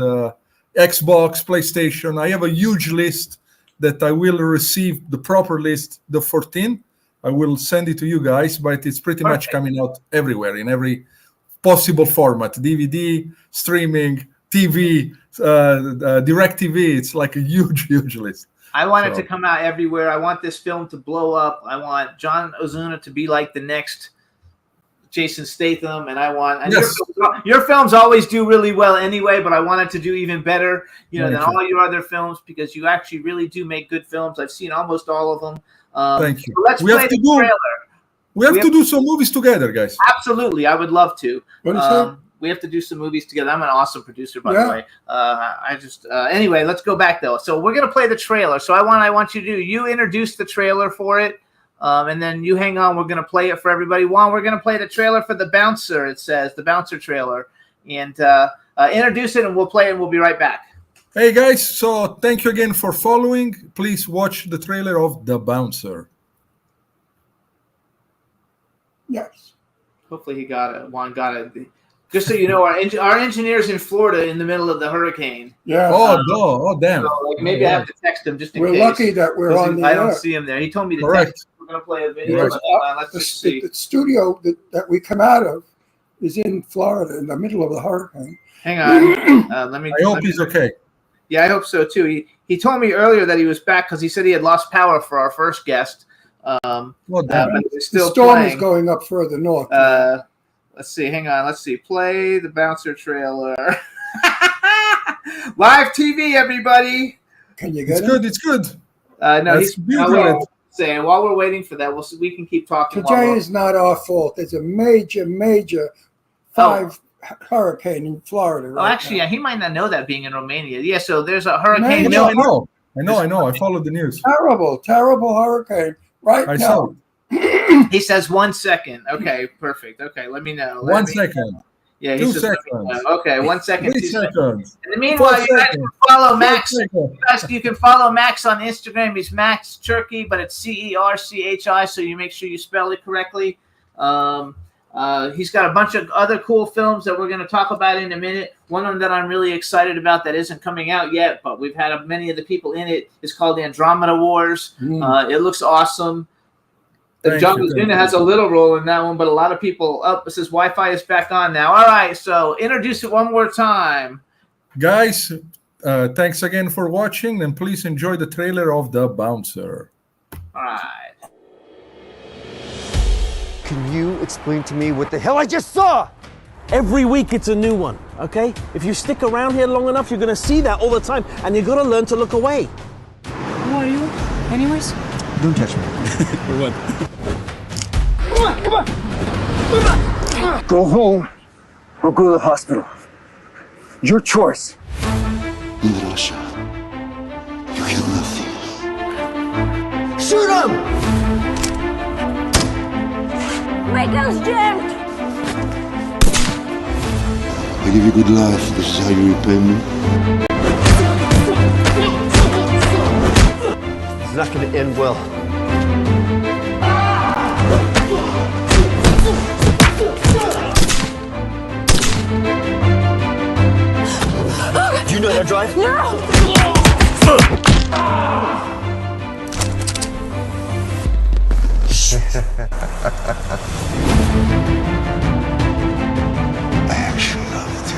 Xbox, PlayStation. I have a huge list that I will receive, the proper list, the 14. I will send it to you guys, but it's pretty much coming out everywhere in every possible format: DVD, streaming, TV, direct TV. It's like a huge list. I want it to come out everywhere. I want this film to blow up. I want John Ozuna to be like the next Jason Statham, and I want Yes. your films always do really well anyway, but I want it to do even better, than Thank you. all your other films because you actually really do make good films. I've seen almost all of them. Thank you. So let's We play have the to do- trailer. We have to do some movies together, guys. Absolutely, I would love to. What is that? We have to do some movies together. I'm an awesome producer, by Yeah. the way. Anyway, let's go back though. So we're gonna play the trailer. So I want you to introduce the trailer for it, and then you hang on. We're gonna play it for everybody. Juan, we're gonna play the trailer for The Bouncer. It says The Bouncer trailer, and introduce it, and we'll play it. And we'll be right back. Hey guys, so thank you again for following. Please watch the trailer of The Bouncer. Yes. Hopefully he got it. Juan got it. Just so you know, our engineer's in Florida in the middle of the hurricane. Yeah. Oh damn. So maybe I have to text him just in We're case. lucky that we're 'Cause on the I don't air. see him there. He told me to Correct. text. We're gonna play a video. Correct. But, let's just see. The studio that we come out of is in Florida in the middle of the hurricane. Hang on. Let me. I hope let me- he's okay. Yeah, I hope so too. He told me earlier that he was back because he said he had lost power for our first guest. Oh damn. But he was The still storm playing. is going up further north. Let's see. Hang on. Let's see. Play the Bouncer trailer. Live TV, everybody. Can you It's get it? good. It's good. No, Let's he's build on it. saying while we're waiting for that, we can keep talking. while Today we're- is not our fault. There's a major 5 hurricane in Florida. Oh, Right actually, now. yeah, he might not know that being in Romania. Yeah, so there's a hurricane. Man, No, Milton. I know. I followed the news. Terrible hurricane right I now. saw it. He says 1 second. Okay, perfect. Okay, let me know. 1 second. Yeah, he 2 says, let me seconds. know. Okay, 1 second. 3 2 seconds. seconds. In the meanwhile, 4 you guys can seconds. follow 5 Max. seconds. You can follow Max on Instagram. He's Max Churky, but it's CERCHI, so you make sure you spell it correctly. He's got a bunch of other cool films that we're going to talk about in a minute. One of them that I'm really excited about that isn't coming out yet, but we've had many of the people in it, is called Andromeda Wars. It looks awesome. John Laguna has a little role in that one, but a lot of people. It says Wi-Fi is back on now. All right, so introduce it one more time. Guys, thanks again for watching, and please enjoy the trailer of The Bouncer. All right. Can you explain to me what the hell I just saw? Every week it's a new one, okay? If you stick around here long enough, you're gonna see that all the time, and you're gonna learn to look away. Who are you, anyways? Don't touch me. For what? Come on! Go home or go to the hospital. Your choice. In Russia, you kill nothing. Shoot him! Windows jammed! I give you good life. This is how you repay me. It's not gonna end well. Do you know how to drive? I actually love it.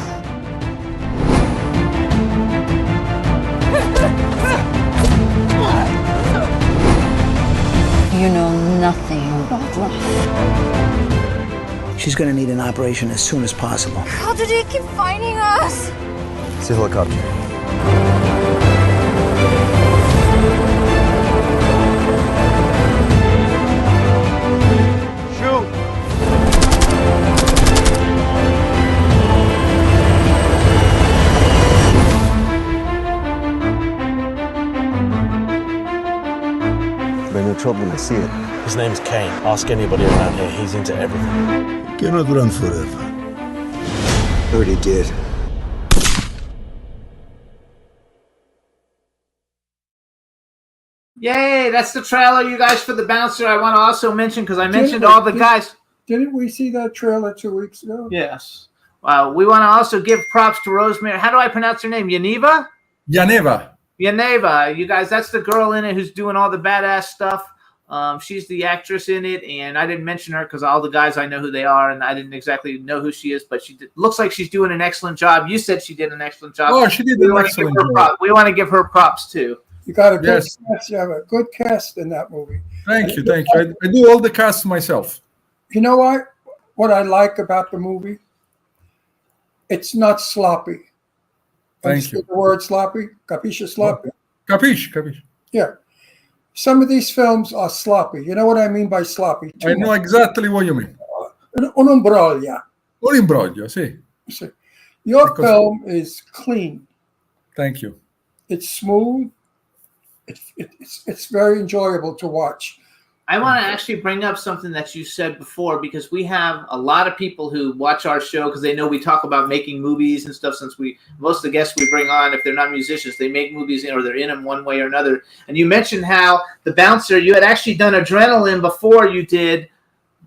You know nothing about life. She's gonna need an operation as soon as possible. How did he keep finding us? It's a helicopter. Shoot! I'm in trouble when I see it. His name's Kane. Ask anybody around here. He's into everything. You cannot run forever. Already did. Yay, that's the trailer, you guys, for The Bouncer. I want to also mention, because I mentioned all the guys. Didn't we see that trailer 2 weeks ago? Yes. We want to also give props to Rosemary. How do I pronounce her name? Yaneva? Yaneva. Yaneva. You guys, that's the girl in it who's doing all the badass stuff. She's the actress in it, and I didn't mention her because all the guys, I know who they are, and I didn't exactly know who she is, but looks like she's doing an excellent job. You said she did an excellent job. Oh, she did an excellent job. We want to give her props, too. You got a good cast. You have a good cast in that movie. Thank you. I do all the cast myself. You know what? What I like about the movie? It's not sloppy. Thank you. The word sloppy? Capisce sloppy? Capisce. Yeah. Some of these films are sloppy. You know what I mean by sloppy? I know exactly what you mean. Un imbroglio. Un imbroglio, sì. Your film is clean. Thank you. It's smooth. It's very enjoyable to watch. I want to actually bring up something that you said before, because we have a lot of people who watch our show because they know we talk about making movies and stuff. Since most of the guests we bring on, if they're not musicians, they make movies or they're in them one way or another. And you mentioned how The Bouncer, you had actually done Adrenaline before you did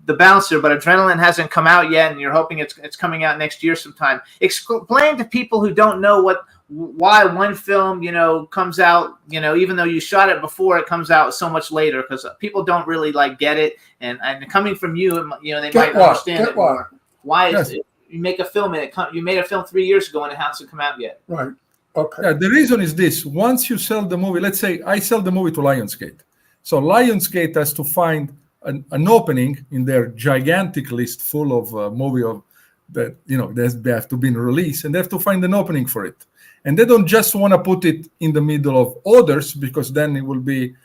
The Bouncer, but Adrenaline hasn't come out yet, and you're hoping it's coming out next year sometime. Explain to people who don't know why one film, comes out, even though you shot it before, it comes out so much later, because people don't really get it. And coming from you, they might understand it more. Why is it? You make a film and you made a film 3 years ago and it hasn't come out yet. Right. Okay. Yeah, the reason is this: once you sell the movie, let's say I sell the movie to Lionsgate, so Lionsgate has to find an opening in their gigantic list full of movie that they have to be released, and they have to find an opening for it. And they don't just want to put it in the middle of others, because then it will be,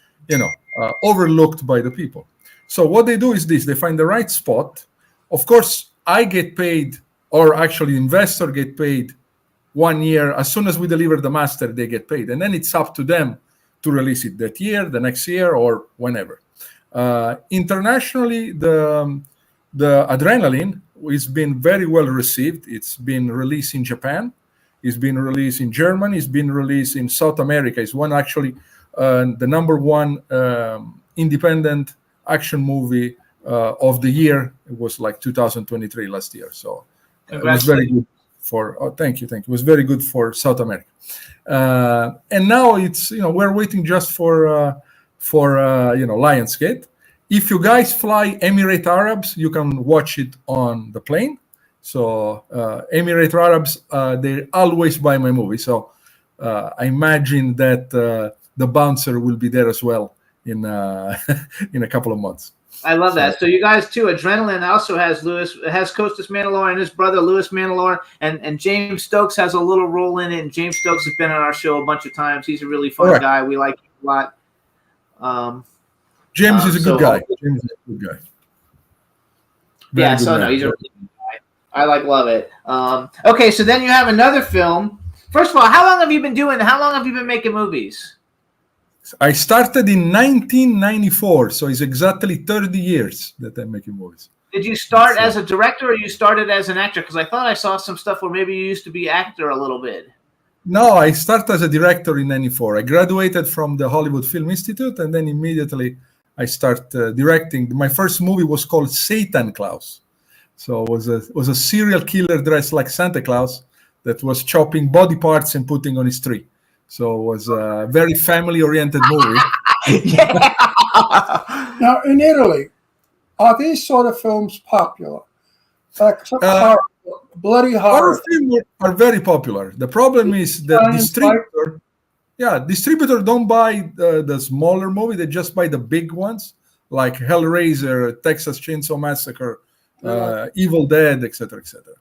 overlooked by the people. So what they do is this: they find the right spot. Of course, I get paid, or actually, investor get paid 1 year. As soon as we deliver the master, they get paid, and then it's up to them to release it that year, the next year, or whenever. Internationally, the Adrenaline has been very well received. It's been released in Japan. It's been released in Germany. It's been released in South America. It's the number one independent action movie of the year. It was like 2023 last year. So it was very good for. Oh, thank you. It was very good for South America. And now it's we're waiting just for Lionsgate. If you guys fly Emirate Arabs, you can watch it on the plane. So Emirate Arabs, they always buy my movie. So I imagine that the bouncer will be there as well in in a couple of months. I love that. So you guys too. Adrenaline also has Costas Mandylor and his brother Louis Mandylor, and James Stokes has a little role in it. And James Stokes has been on our show a bunch of times. He's a really fun guy. We like him a lot. James is a good guy. James is a good guy. Yeah. So no, he's a really good guy. I love it. Okay, so then you have another film. First of all, how long have you been making movies? I started in 1994, so it's exactly 30 years that I'm making movies. Did you start as a director or you started as an actor? Because I thought I saw some stuff where maybe you used to be actor a little bit. No, I started as a director in 94. I graduated from the Hollywood Film Institute, and then immediately I started directing. My first movie was called Satan Claus. So it was a serial killer dressed like Santa Claus that was chopping body parts and putting on his tree. So it was a very family-oriented movie. Now, in Italy, are these sort of films popular? Like bloody horror films are very popular. The problem is that distributor don't buy the smaller movie. They just buy the big ones, like Hellraiser, Texas Chainsaw Massacre, Evil Dead, etc., etc.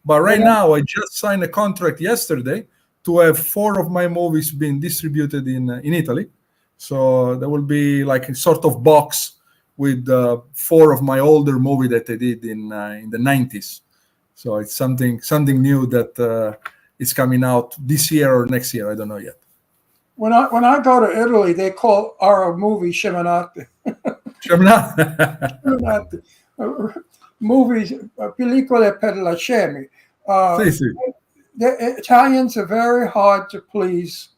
But right now, I just signed a contract yesterday to have 4 of my movies being distributed in Italy. So there will be like a sort of box with 4 of my older movie that I did in the 90s. So it's something new that is coming out this year or next year. I don't know yet. When I go to Italy, they call our movie Sceminate. Sceminate. Movies, pellicole per la scemi. Sì. The Italians are very hard to please.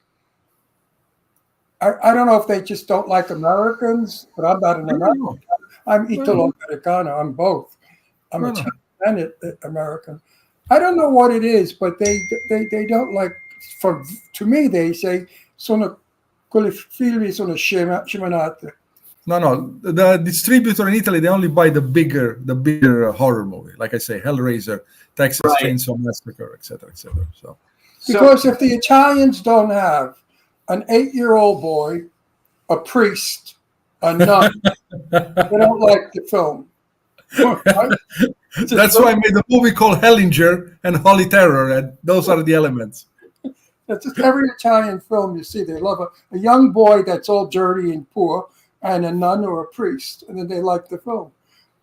I don't know if they just don't like Americans, but I'm not an American. I'm Italo-Americano. I'm both. I'm Italian and American. I don't know what it is, but they don't like. To me, they say quelle film sono sceminate. No. The distributor in Italy, they only buy the bigger horror movie. Like I say, Hellraiser, Texas Chainsaw Massacre, etc., etc. So, because if the Italians don't have an 8-year-old boy, a priest, a nun, they don't like the film. That's why I made a movie called Hellinger and Holy Terror, and those are the elements. That's just every Italian film you see. They love a young boy that's all dirty and poor, and a nun or a priest, and then they like the film.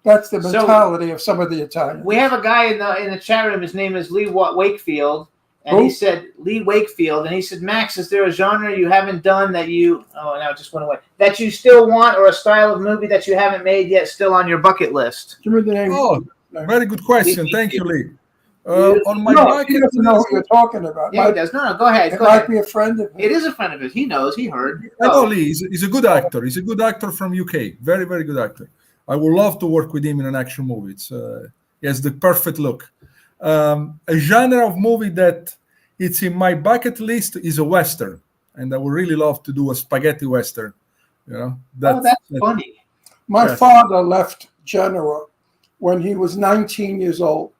That's the mentality of some of the Italians. We have a guy in the chat room. His name is Lee Wakefield, and he said Lee Wakefield, and he said, Max, is there a genre you haven't done that you? Oh, now it just went away. That you still want, or a style of movie that you haven't made yet, still on your bucket list? Oh, very good question. Thank you, Lee. On my he doesn't know what you're talking about. Yeah, he does. No, go ahead. It might be a friend of his. It is a friend of his. He knows. He heard. I know Lee. He's a good actor. He's a good actor from UK. Very, very good actor. I would love to work with him in an action movie. He has the perfect look. A genre of movie that it's in my bucket list is a Western. And I would really love to do a spaghetti Western. That's funny. My father left Genoa when he was 19 years old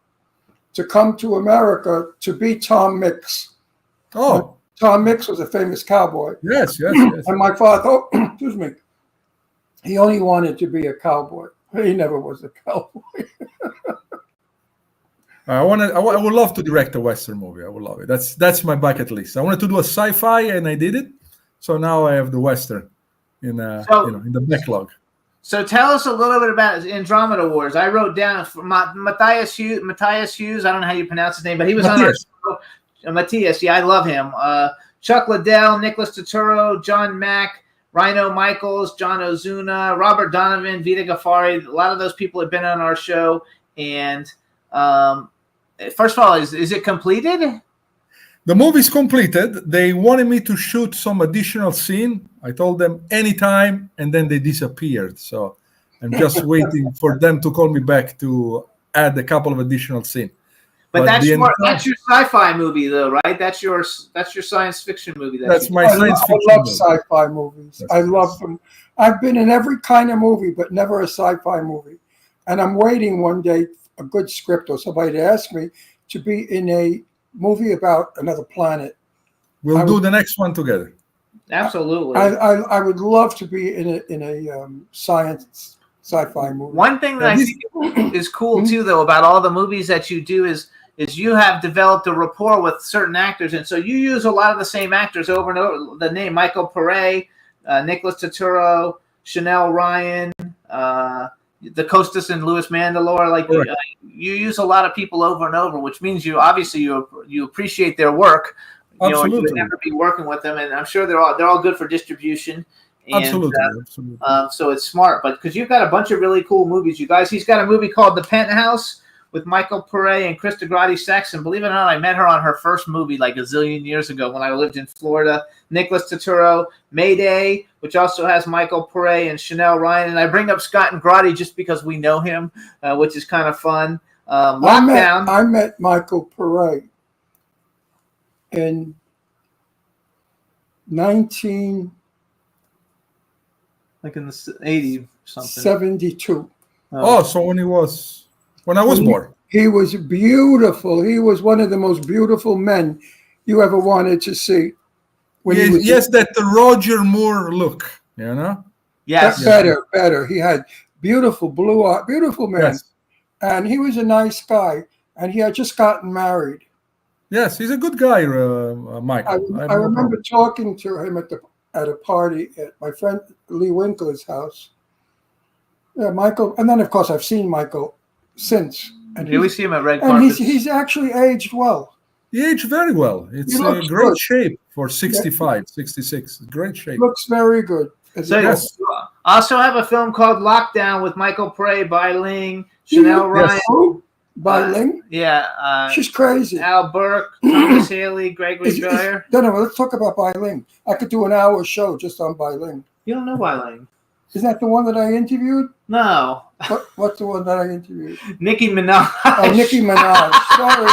to come to America to be Tom Mix. Oh. Tom Mix was a famous cowboy. Yes. And my father, excuse me, he only wanted to be a cowboy. He never was a cowboy. I would love to direct a Western movie. I would love it. That's my bucket list. I wanted to do a sci-fi, and I did it. So now I have the Western in the backlog. So tell us a little bit about Andromeda Wars. I wrote down Matthias Hughes. I don't know how you pronounce his name, but he was on our show. Matthias, yeah, I love him. Chuck Liddell, Nicholas Turturro, John Mack, Rhino Michaels, John Ozuna, Robert Donovan, Vita Gaffari. A lot of those people have been on our show. And first of all, is it completed? The movie's completed. They wanted me to shoot some additional scene. I told them anytime, and then they disappeared. So I'm just waiting for them to call me back to add a couple of additional scenes. But that's the that's your sci-fi movie, though, right? That's your science fiction movie. That's my I science fiction love movie. sci-fi movies. I love them. I've been in every kind of movie, but never a sci-fi movie. And I'm waiting one day, a good script or somebody to ask me to be in a movie about another planet. We'll do the next one together. Absolutely. I would love to be in a science sci-fi movie. One thing that I think is cool too, though, about all the movies that you do is you have developed a rapport with certain actors, and so you use a lot of the same actors over and over. The name Michael Pare, Nicholas Turturro, Chanel Ryan, the Costas and Louis Mandalore. Like you use a lot of people over and over, which means you obviously you appreciate their work. You know, you would never be working with them, and I'm sure they're all good for distribution. And, absolutely. So it's smart, but because you've got a bunch of really cool movies, you guys. He's got a movie called The Penthouse with Michael Pare and Krista Grady-Sexton. Believe it or not, I met her on her first movie like a zillion years ago when I lived in Florida. Nicholas Turturro, Mayday, which also has Michael Pare and Chanel Ryan. And I bring up Scott and Grady just because we know him, which is kind of fun. Lockdown. I met Michael Pare in 1972. Like in the 80s something. 72. So when I was born. He was beautiful. He was one of the most beautiful men you ever wanted to see. Yes, that the Roger Moore look, you know? Yes. Better. He had beautiful blue eyes, beautiful man. Yes. And he was a nice guy. And he had just gotten married. Yes, he's a good guy, Michael. I remember talking to him at a party at my friend Lee Winkler's house. Yeah, Michael. And then, of course, I've seen Michael since. And we see him at red and carpets. he's actually aged well. He aged very well. It's He a looks great good. shape for 65, 66. Great shape. Looks very good. So I also have a film called Lockdown with Michael Pare, Bai Ling, Chanel Ryan. Bai Ling? She's crazy. Al Burke, Thomas Haley, Gregory Dreyer. No, let's talk about Bai Ling. I could do an hour show just on Bai Ling. You don't know Bai Ling. Isn't that the one that I interviewed? No. What's the one that I interviewed? Nicki Minaj. Oh, Nicki Minaj. Sorry.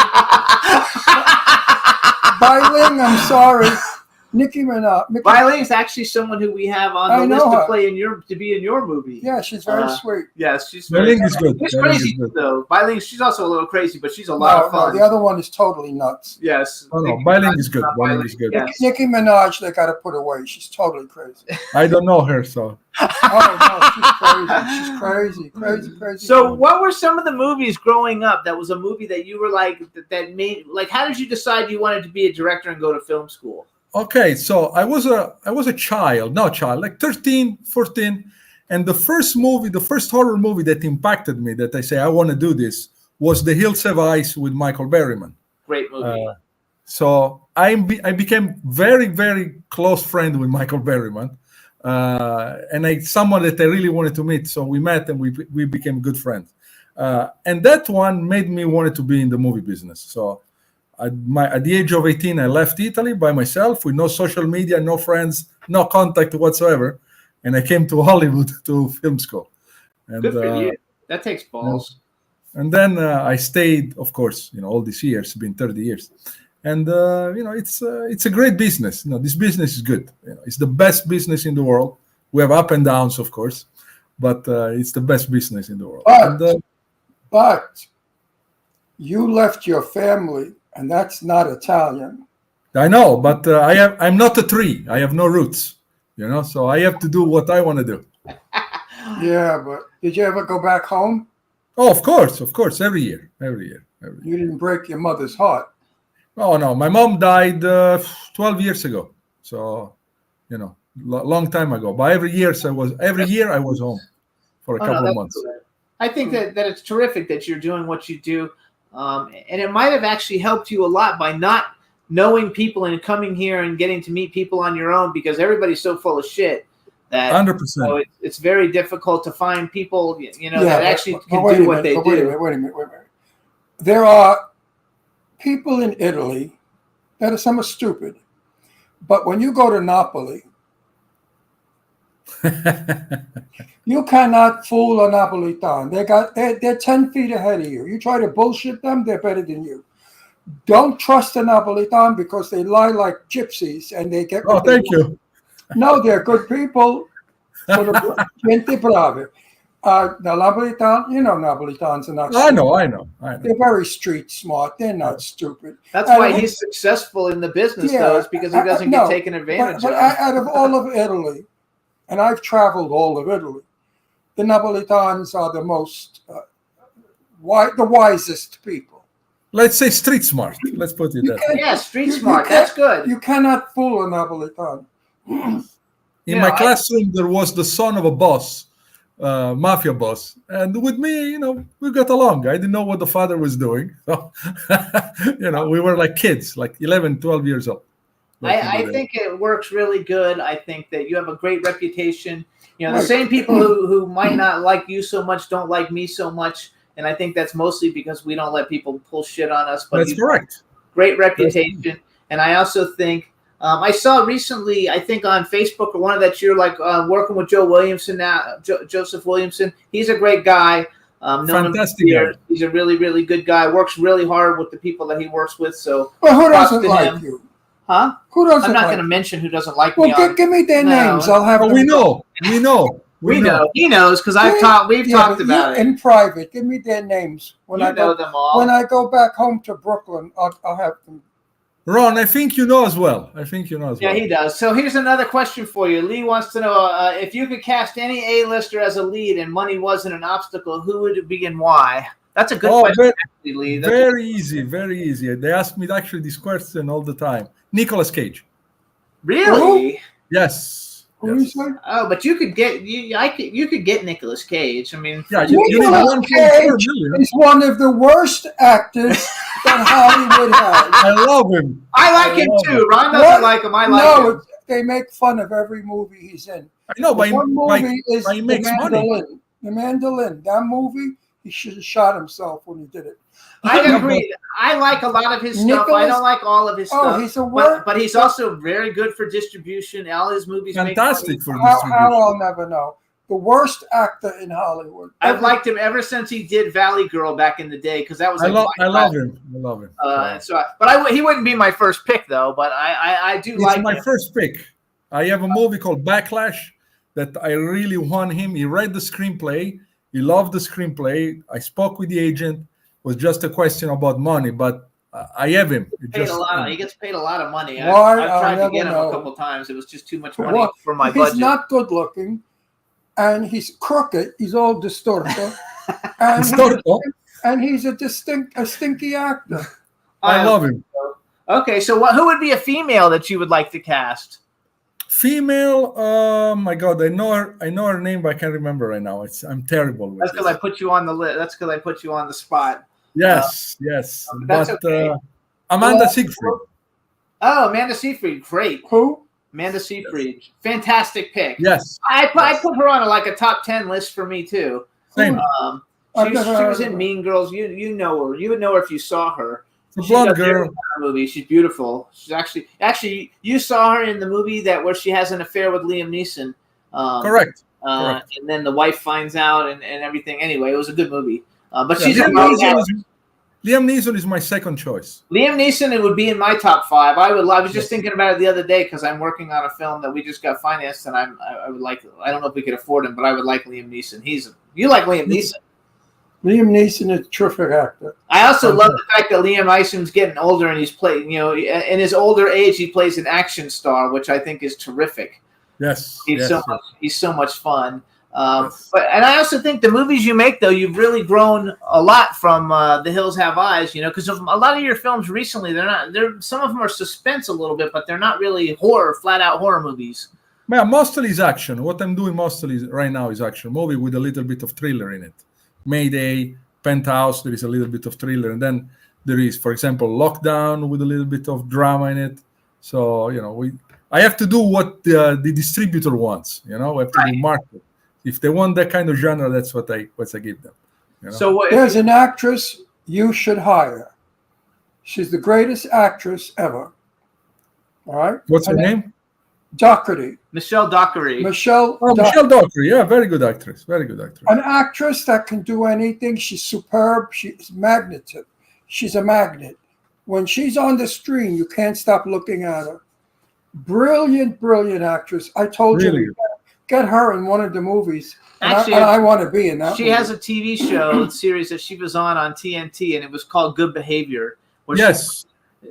Bai Ling, I'm sorry. Nicki Minaj. Bai Ling is actually someone who we have on the list to be in your movie. Yeah, she's very sweet. Yes, she's Bai Ling is good. She's crazy though. Bai Ling, she's also a little crazy, but she's a lot of fun. No, the other one is totally nuts. Yes. Oh, no, Bai Ling is good. Bai Ling is good. Yes. Nicki Minaj, they got to put away. She's totally crazy. I don't know her, so. She's crazy. Crazy. So, what were some of the movies growing up that was a movie that you were like, that made, like, how did you decide you wanted to be a director and go to film school? Okay, so I was a child, like 13, 14. And the first horror movie that impacted me, that I say, I want to do this, was The Hills Have Eyes with Michael Berryman. Great movie. So I became very, very close friend with Michael Berryman. And someone that I really wanted to meet. So we met and we became good friends. And that one made me wanted to be in the movie business. So at the age of 18, I left Italy by myself with no social media, no friends, no contact whatsoever. And I came to Hollywood to film school. And, good for you. That takes balls. And then I stayed, of course, all these years, been 30 years. And, it's a great business. This business is good. It's the best business in the world. We have up and downs, of course, but it's the best business in the world. But you left your family, and that's not Italian. I know, but I'm not a tree. I have no roots, so I have to do what I want to do. Yeah, but did you ever go back home? Oh, of course, every year. You didn't break your mother's heart. Oh, no, my mom died 12 years ago. So, long time ago. But every year I was home for a couple of months. Cool. I think that it's terrific that you're doing what you do. And it might have actually helped you a lot by not knowing people and coming here and getting to meet people on your own, because everybody's so full of shit that 100%. It's very difficult to find people, that actually can do what they do. Wait a minute. There are people in Italy that are some are stupid. But when you go to Napoli, You cannot fool a Napolitan. They're 10 feet ahead of you. You try to bullshit them, they're better than you. Don't trust a Napolitan because they lie like gypsies and they get. Oh, thank you. No, they're good people. Gente brave. The Napolitan, you know, Napolitans are not. I know. They're very street smart. They're not stupid. That's why he's successful in the business, though, is because he doesn't get taken advantage but of. Out of all of Italy, and I've traveled all of Italy, the Napolitans are the most, the wisest people. Let's say street smart. Let's put it that way. Yeah, street smart. That's good. You cannot fool a Napolitan. In my classroom, there was the son of a boss, mafia boss, and with me, you know, we got along. I didn't know what the father was doing, so you know, we were like kids, like 11, 12 years old. I think it works really good. I think that you have a great reputation. You know, the same people who might not like you so much don't like me so much, and I think that's mostly because we don't let people pull shit on us. But that's correct. Great reputation, and I also think I saw recently, I think on Facebook or one of that you're like working with Joe Williamson now, Joseph Williamson. He's a great guy. Fantastic guy. He's a really, really good guy. Works really hard with the people that he works with. So, well, who doesn't like you? Huh? Who doesn't? I'm not like going to mention who doesn't like me. Well, give me their names. I'll have. We know. We know. We know. He knows because We've talked about it in private. Give me their names. When I know them all. When I go back home to Brooklyn, I'll have them. Ron, I think you know as well. Yeah, he does. So here's another question for you. Lee wants to know if you could cast any A-lister as a lead and money wasn't an obstacle, who would it be and why? That's a good question, actually, Lee. Very easy. They ask me actually this question all the time. Nicolas Cage. Really? Yes. Oh, but you could get you could get Nicolas Cage. I mean, yeah, you need Nicolas Cage is one of the worst actors that Hollywood has. I love him. I like him too. Ron doesn't like him. I like him. They make fun of every movie he's in. I know, but one movie is he makes money. The Mandolin. That movie, he should have shot himself when he did it. I agree. I like a lot of his stuff. I don't like all of his stuff. He's a but he's also very good for distribution. All his movies fantastic for distribution. How I'll never know. The worst actor in Hollywood. I've liked him ever since he did Valley Girl back in the day because that was. I love him. He wouldn't be my first pick though. But I do like. It's my first pick. I have a movie called Backlash that I really want him. He read the screenplay. He loved the screenplay. I spoke with the agent. It was just a question about money, but I have him. He gets paid a lot of money. Why? I've tried to get him a couple times. It was just too much money for my budget. He's not good looking, and he's crooked. He's all distorted, and he's a stinky actor. I love him. Okay, so who would be a female that you would like to cast? Female, oh my God, I know her name, but I can't remember right now. I'm terrible with That's because I put you on the list. That's because I put you on the spot. Yes. That's okay. Amanda Seyfried. Oh, Amanda Seyfried, great. Who? Amanda Seyfried, fantastic pick. Yes. I put her on a top 10 list for me too. Same. She was in Mean Girls. You know her. You would know her if you saw her. The blonde girl. Movie. She's beautiful. She's actually you saw her in the movie where she has an affair with Liam Neeson. Correct. And then the wife finds out and everything. Anyway, it was a good movie. But she's Liam Neeson is my second choice. Liam Neeson, it would be in my top 5. I was just thinking about it the other day because I'm working on a film that we just got financed, and I would like. I don't know if we could afford him, but I would like Liam Neeson. You like Liam Neeson? Liam Neeson is a terrific actor. I also love the fact that Liam Neeson's getting older and he's playing. In his older age, he plays an action star, which I think is terrific. Yes, he's so much fun. And I also think the movies you make, though, you've really grown a lot from The Hills Have Eyes. Because a lot of your films recently, some of them are suspense a little bit, but they're not really flat out horror movies. Yeah, mostly is action. What I'm doing mostly right now is action movie with a little bit of thriller in it. Mayday, Penthouse, there is a little bit of thriller, and then there is, for example, Lockdown with a little bit of drama in it. So I have to do what the distributor wants. I have to do market. If they want that kind of genre, that's what I give them. So there's an actress you should hire. She's the greatest actress ever. All right. What's her name? Dockery. Michelle Dockery. Michelle Dockery. Yeah, very good actress. Very good actress. An actress that can do anything. She's superb. She's magnetic. She's a magnet. When she's on the screen, you can't stop looking at her. Brilliant, brilliant actress. I told you, get her in one of the movies. Actually, and I want to be in that She movie. has a TV show series that she was on TNT, and it was called Good Behavior. Yes.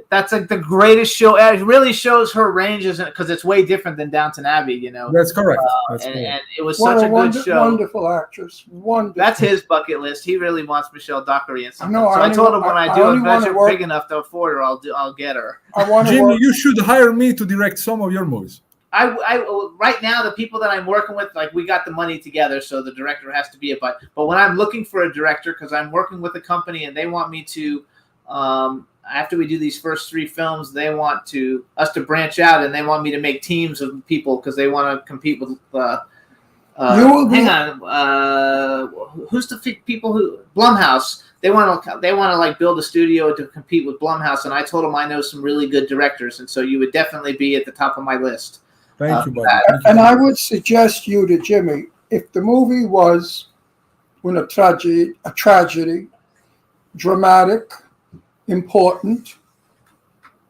That's like the greatest show. It really shows her ranges because it's way different than Downton Abbey, you know. That's correct. And it was What such a good show. Wonderful actress. Wonderful. That's his bucket list. He really wants Michelle Dockery in something. No, so I told him when I do only a wanna budget work- big enough to afford her, I'll get her. I want to Jimmy, work. you should hire me to direct some of your movies. I right now the people that I'm working with, like we got the money together, so the director has to be it. But when I'm looking for a director, because I'm working with a company and they want me to, after we do these first 3 films, they want us to branch out and they want me to make teams of people because they want to compete with. You will be- hang on, who's the people who Blumhouse? They want to like build a studio to compete with Blumhouse, and I told them I know some really good directors, and so you would definitely be at the top of my list. Thank you, buddy. And I would suggest you to Jimmy, if the movie was a tragedy, dramatic, important,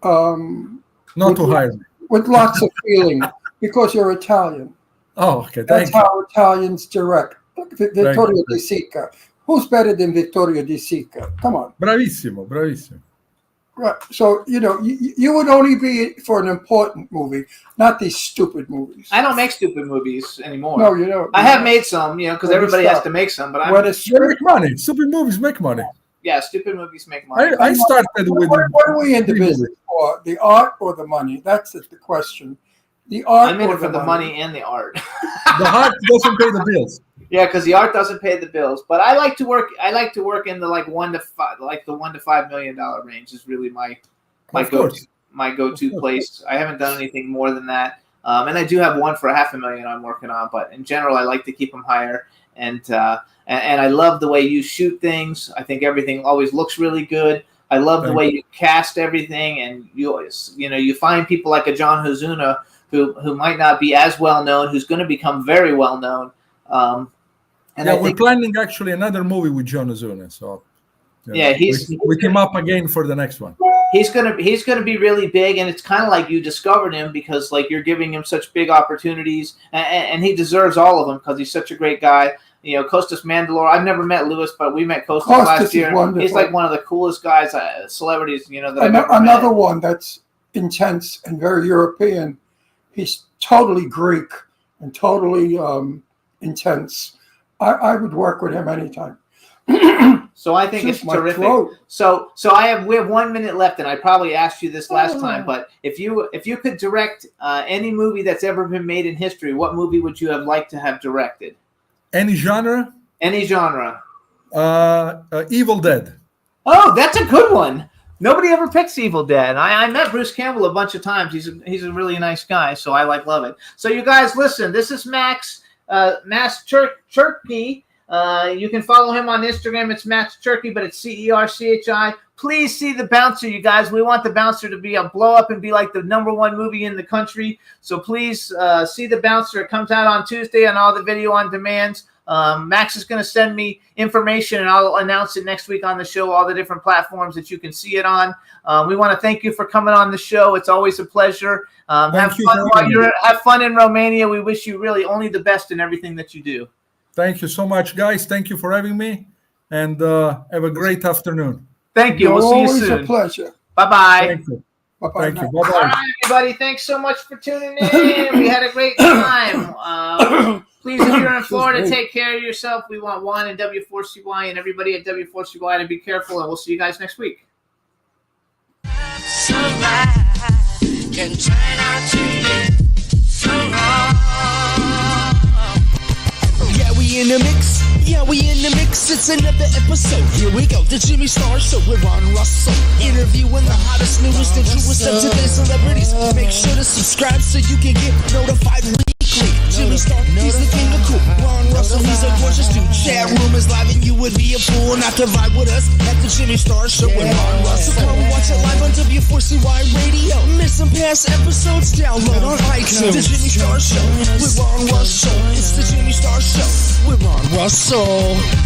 Not to hire me. with lots of feeling, because you're Italian. Oh, okay. That's Thank you. how Italians direct. Vittorio you. De Sica. Who's better than Vittorio De Sica? Come on. Bravissimo, bravissimo. Right. So, you would only be for an important movie, not these stupid movies. I don't make stupid movies anymore. No, you don't. I have made some, because Well, everybody stop. has to make some. But When I'm, a They script, make money. Stupid movies make money. yeah, stupid movies make money. I started with. what are we in the business for? The art or the money? That's the question. The art I'm in or it for the money and the art. The heart doesn't pay the bills. Yeah, because the art doesn't pay the bills. But I like to work. I like to work in the $1 to $5 million range is really my Of course. go-to place. I haven't done anything more than that, and I do have one for $500,000 I'm working on. But in general, I like to keep them higher. And I love the way you shoot things. I think everything always looks really good. I love the way you cast everything, and you find people like a John Hozuna who might not be as well known, who's going to become very well known. And I we're think, planning actually another movie with John Ozuna. So we team up again for the next one. he's gonna be really big, and it's kind of like you discovered him because like you're giving him such big opportunities, and he deserves all of them because he's such a great guy. Costas Mandylor. I've never met Lewis, but we met Costas last year. He's like one of the coolest guys, celebrities, that I've ever another met. one that's intense and very European. He's totally Greek and totally intense. I would work with him anytime. So I think Just it's my terrific. throat. So we have 1 minute left, and I probably asked you this last time, but if you could direct any movie that's ever been made in history, what movie would you have liked to have directed? Any genre? Any genre. Evil Dead. Oh, that's a good one. Nobody ever picks Evil Dead. I met Bruce Campbell a bunch of times. He's a really nice guy, so I love it. So you guys listen. This is Max Cherky. You can follow him on Instagram. It's Max Cherky, but it's CERCHI. Please see The Bouncer, you guys. We want The Bouncer to be a blow up and be like the #1 movie in the country. So please see The Bouncer. It comes out on Tuesday on all the video on demands. Max is going to send me information, and I'll announce it next week on the show, all the different platforms that you can see it on. We want to thank you for coming on the show. It's always a pleasure. Have fun in Romania. We wish you really only the best in everything that you do. Thank you so much, guys. Thank you for having me, and have a great afternoon. Thank you. We'll see you soon. Always a pleasure. Bye-bye. Thank you. Bye-bye. Thank you. All Bye-bye. right, everybody. Thanks so much for tuning in. We had a great time. Please, if you're in Florida, take care of yourself. We want Juan and W4CY and everybody at W4CY to be careful, and we'll see you guys next week. Can turn out to be so wrong. Yeah, we in the mix. Yeah, we in the mix. It's another episode. Here we go. The Jimmy Star Show with Ron Russell. Interviewing the hottest, newest, and truest of today's celebrities. Make sure to subscribe so you can get notified weekly. Jimmy Star, he's the king of cool. Ron Russell. Russell, he's a gorgeous dude. Chat room is live and you would be a fool not to vibe with us at the Jimmy Star Show with Ron Russell. Come watch it live on W4CY Radio. Miss some past episodes, download on iTunes. The Jimmy Star Show with Ron Russell. It's the Jimmy Star Show with Ron Russell.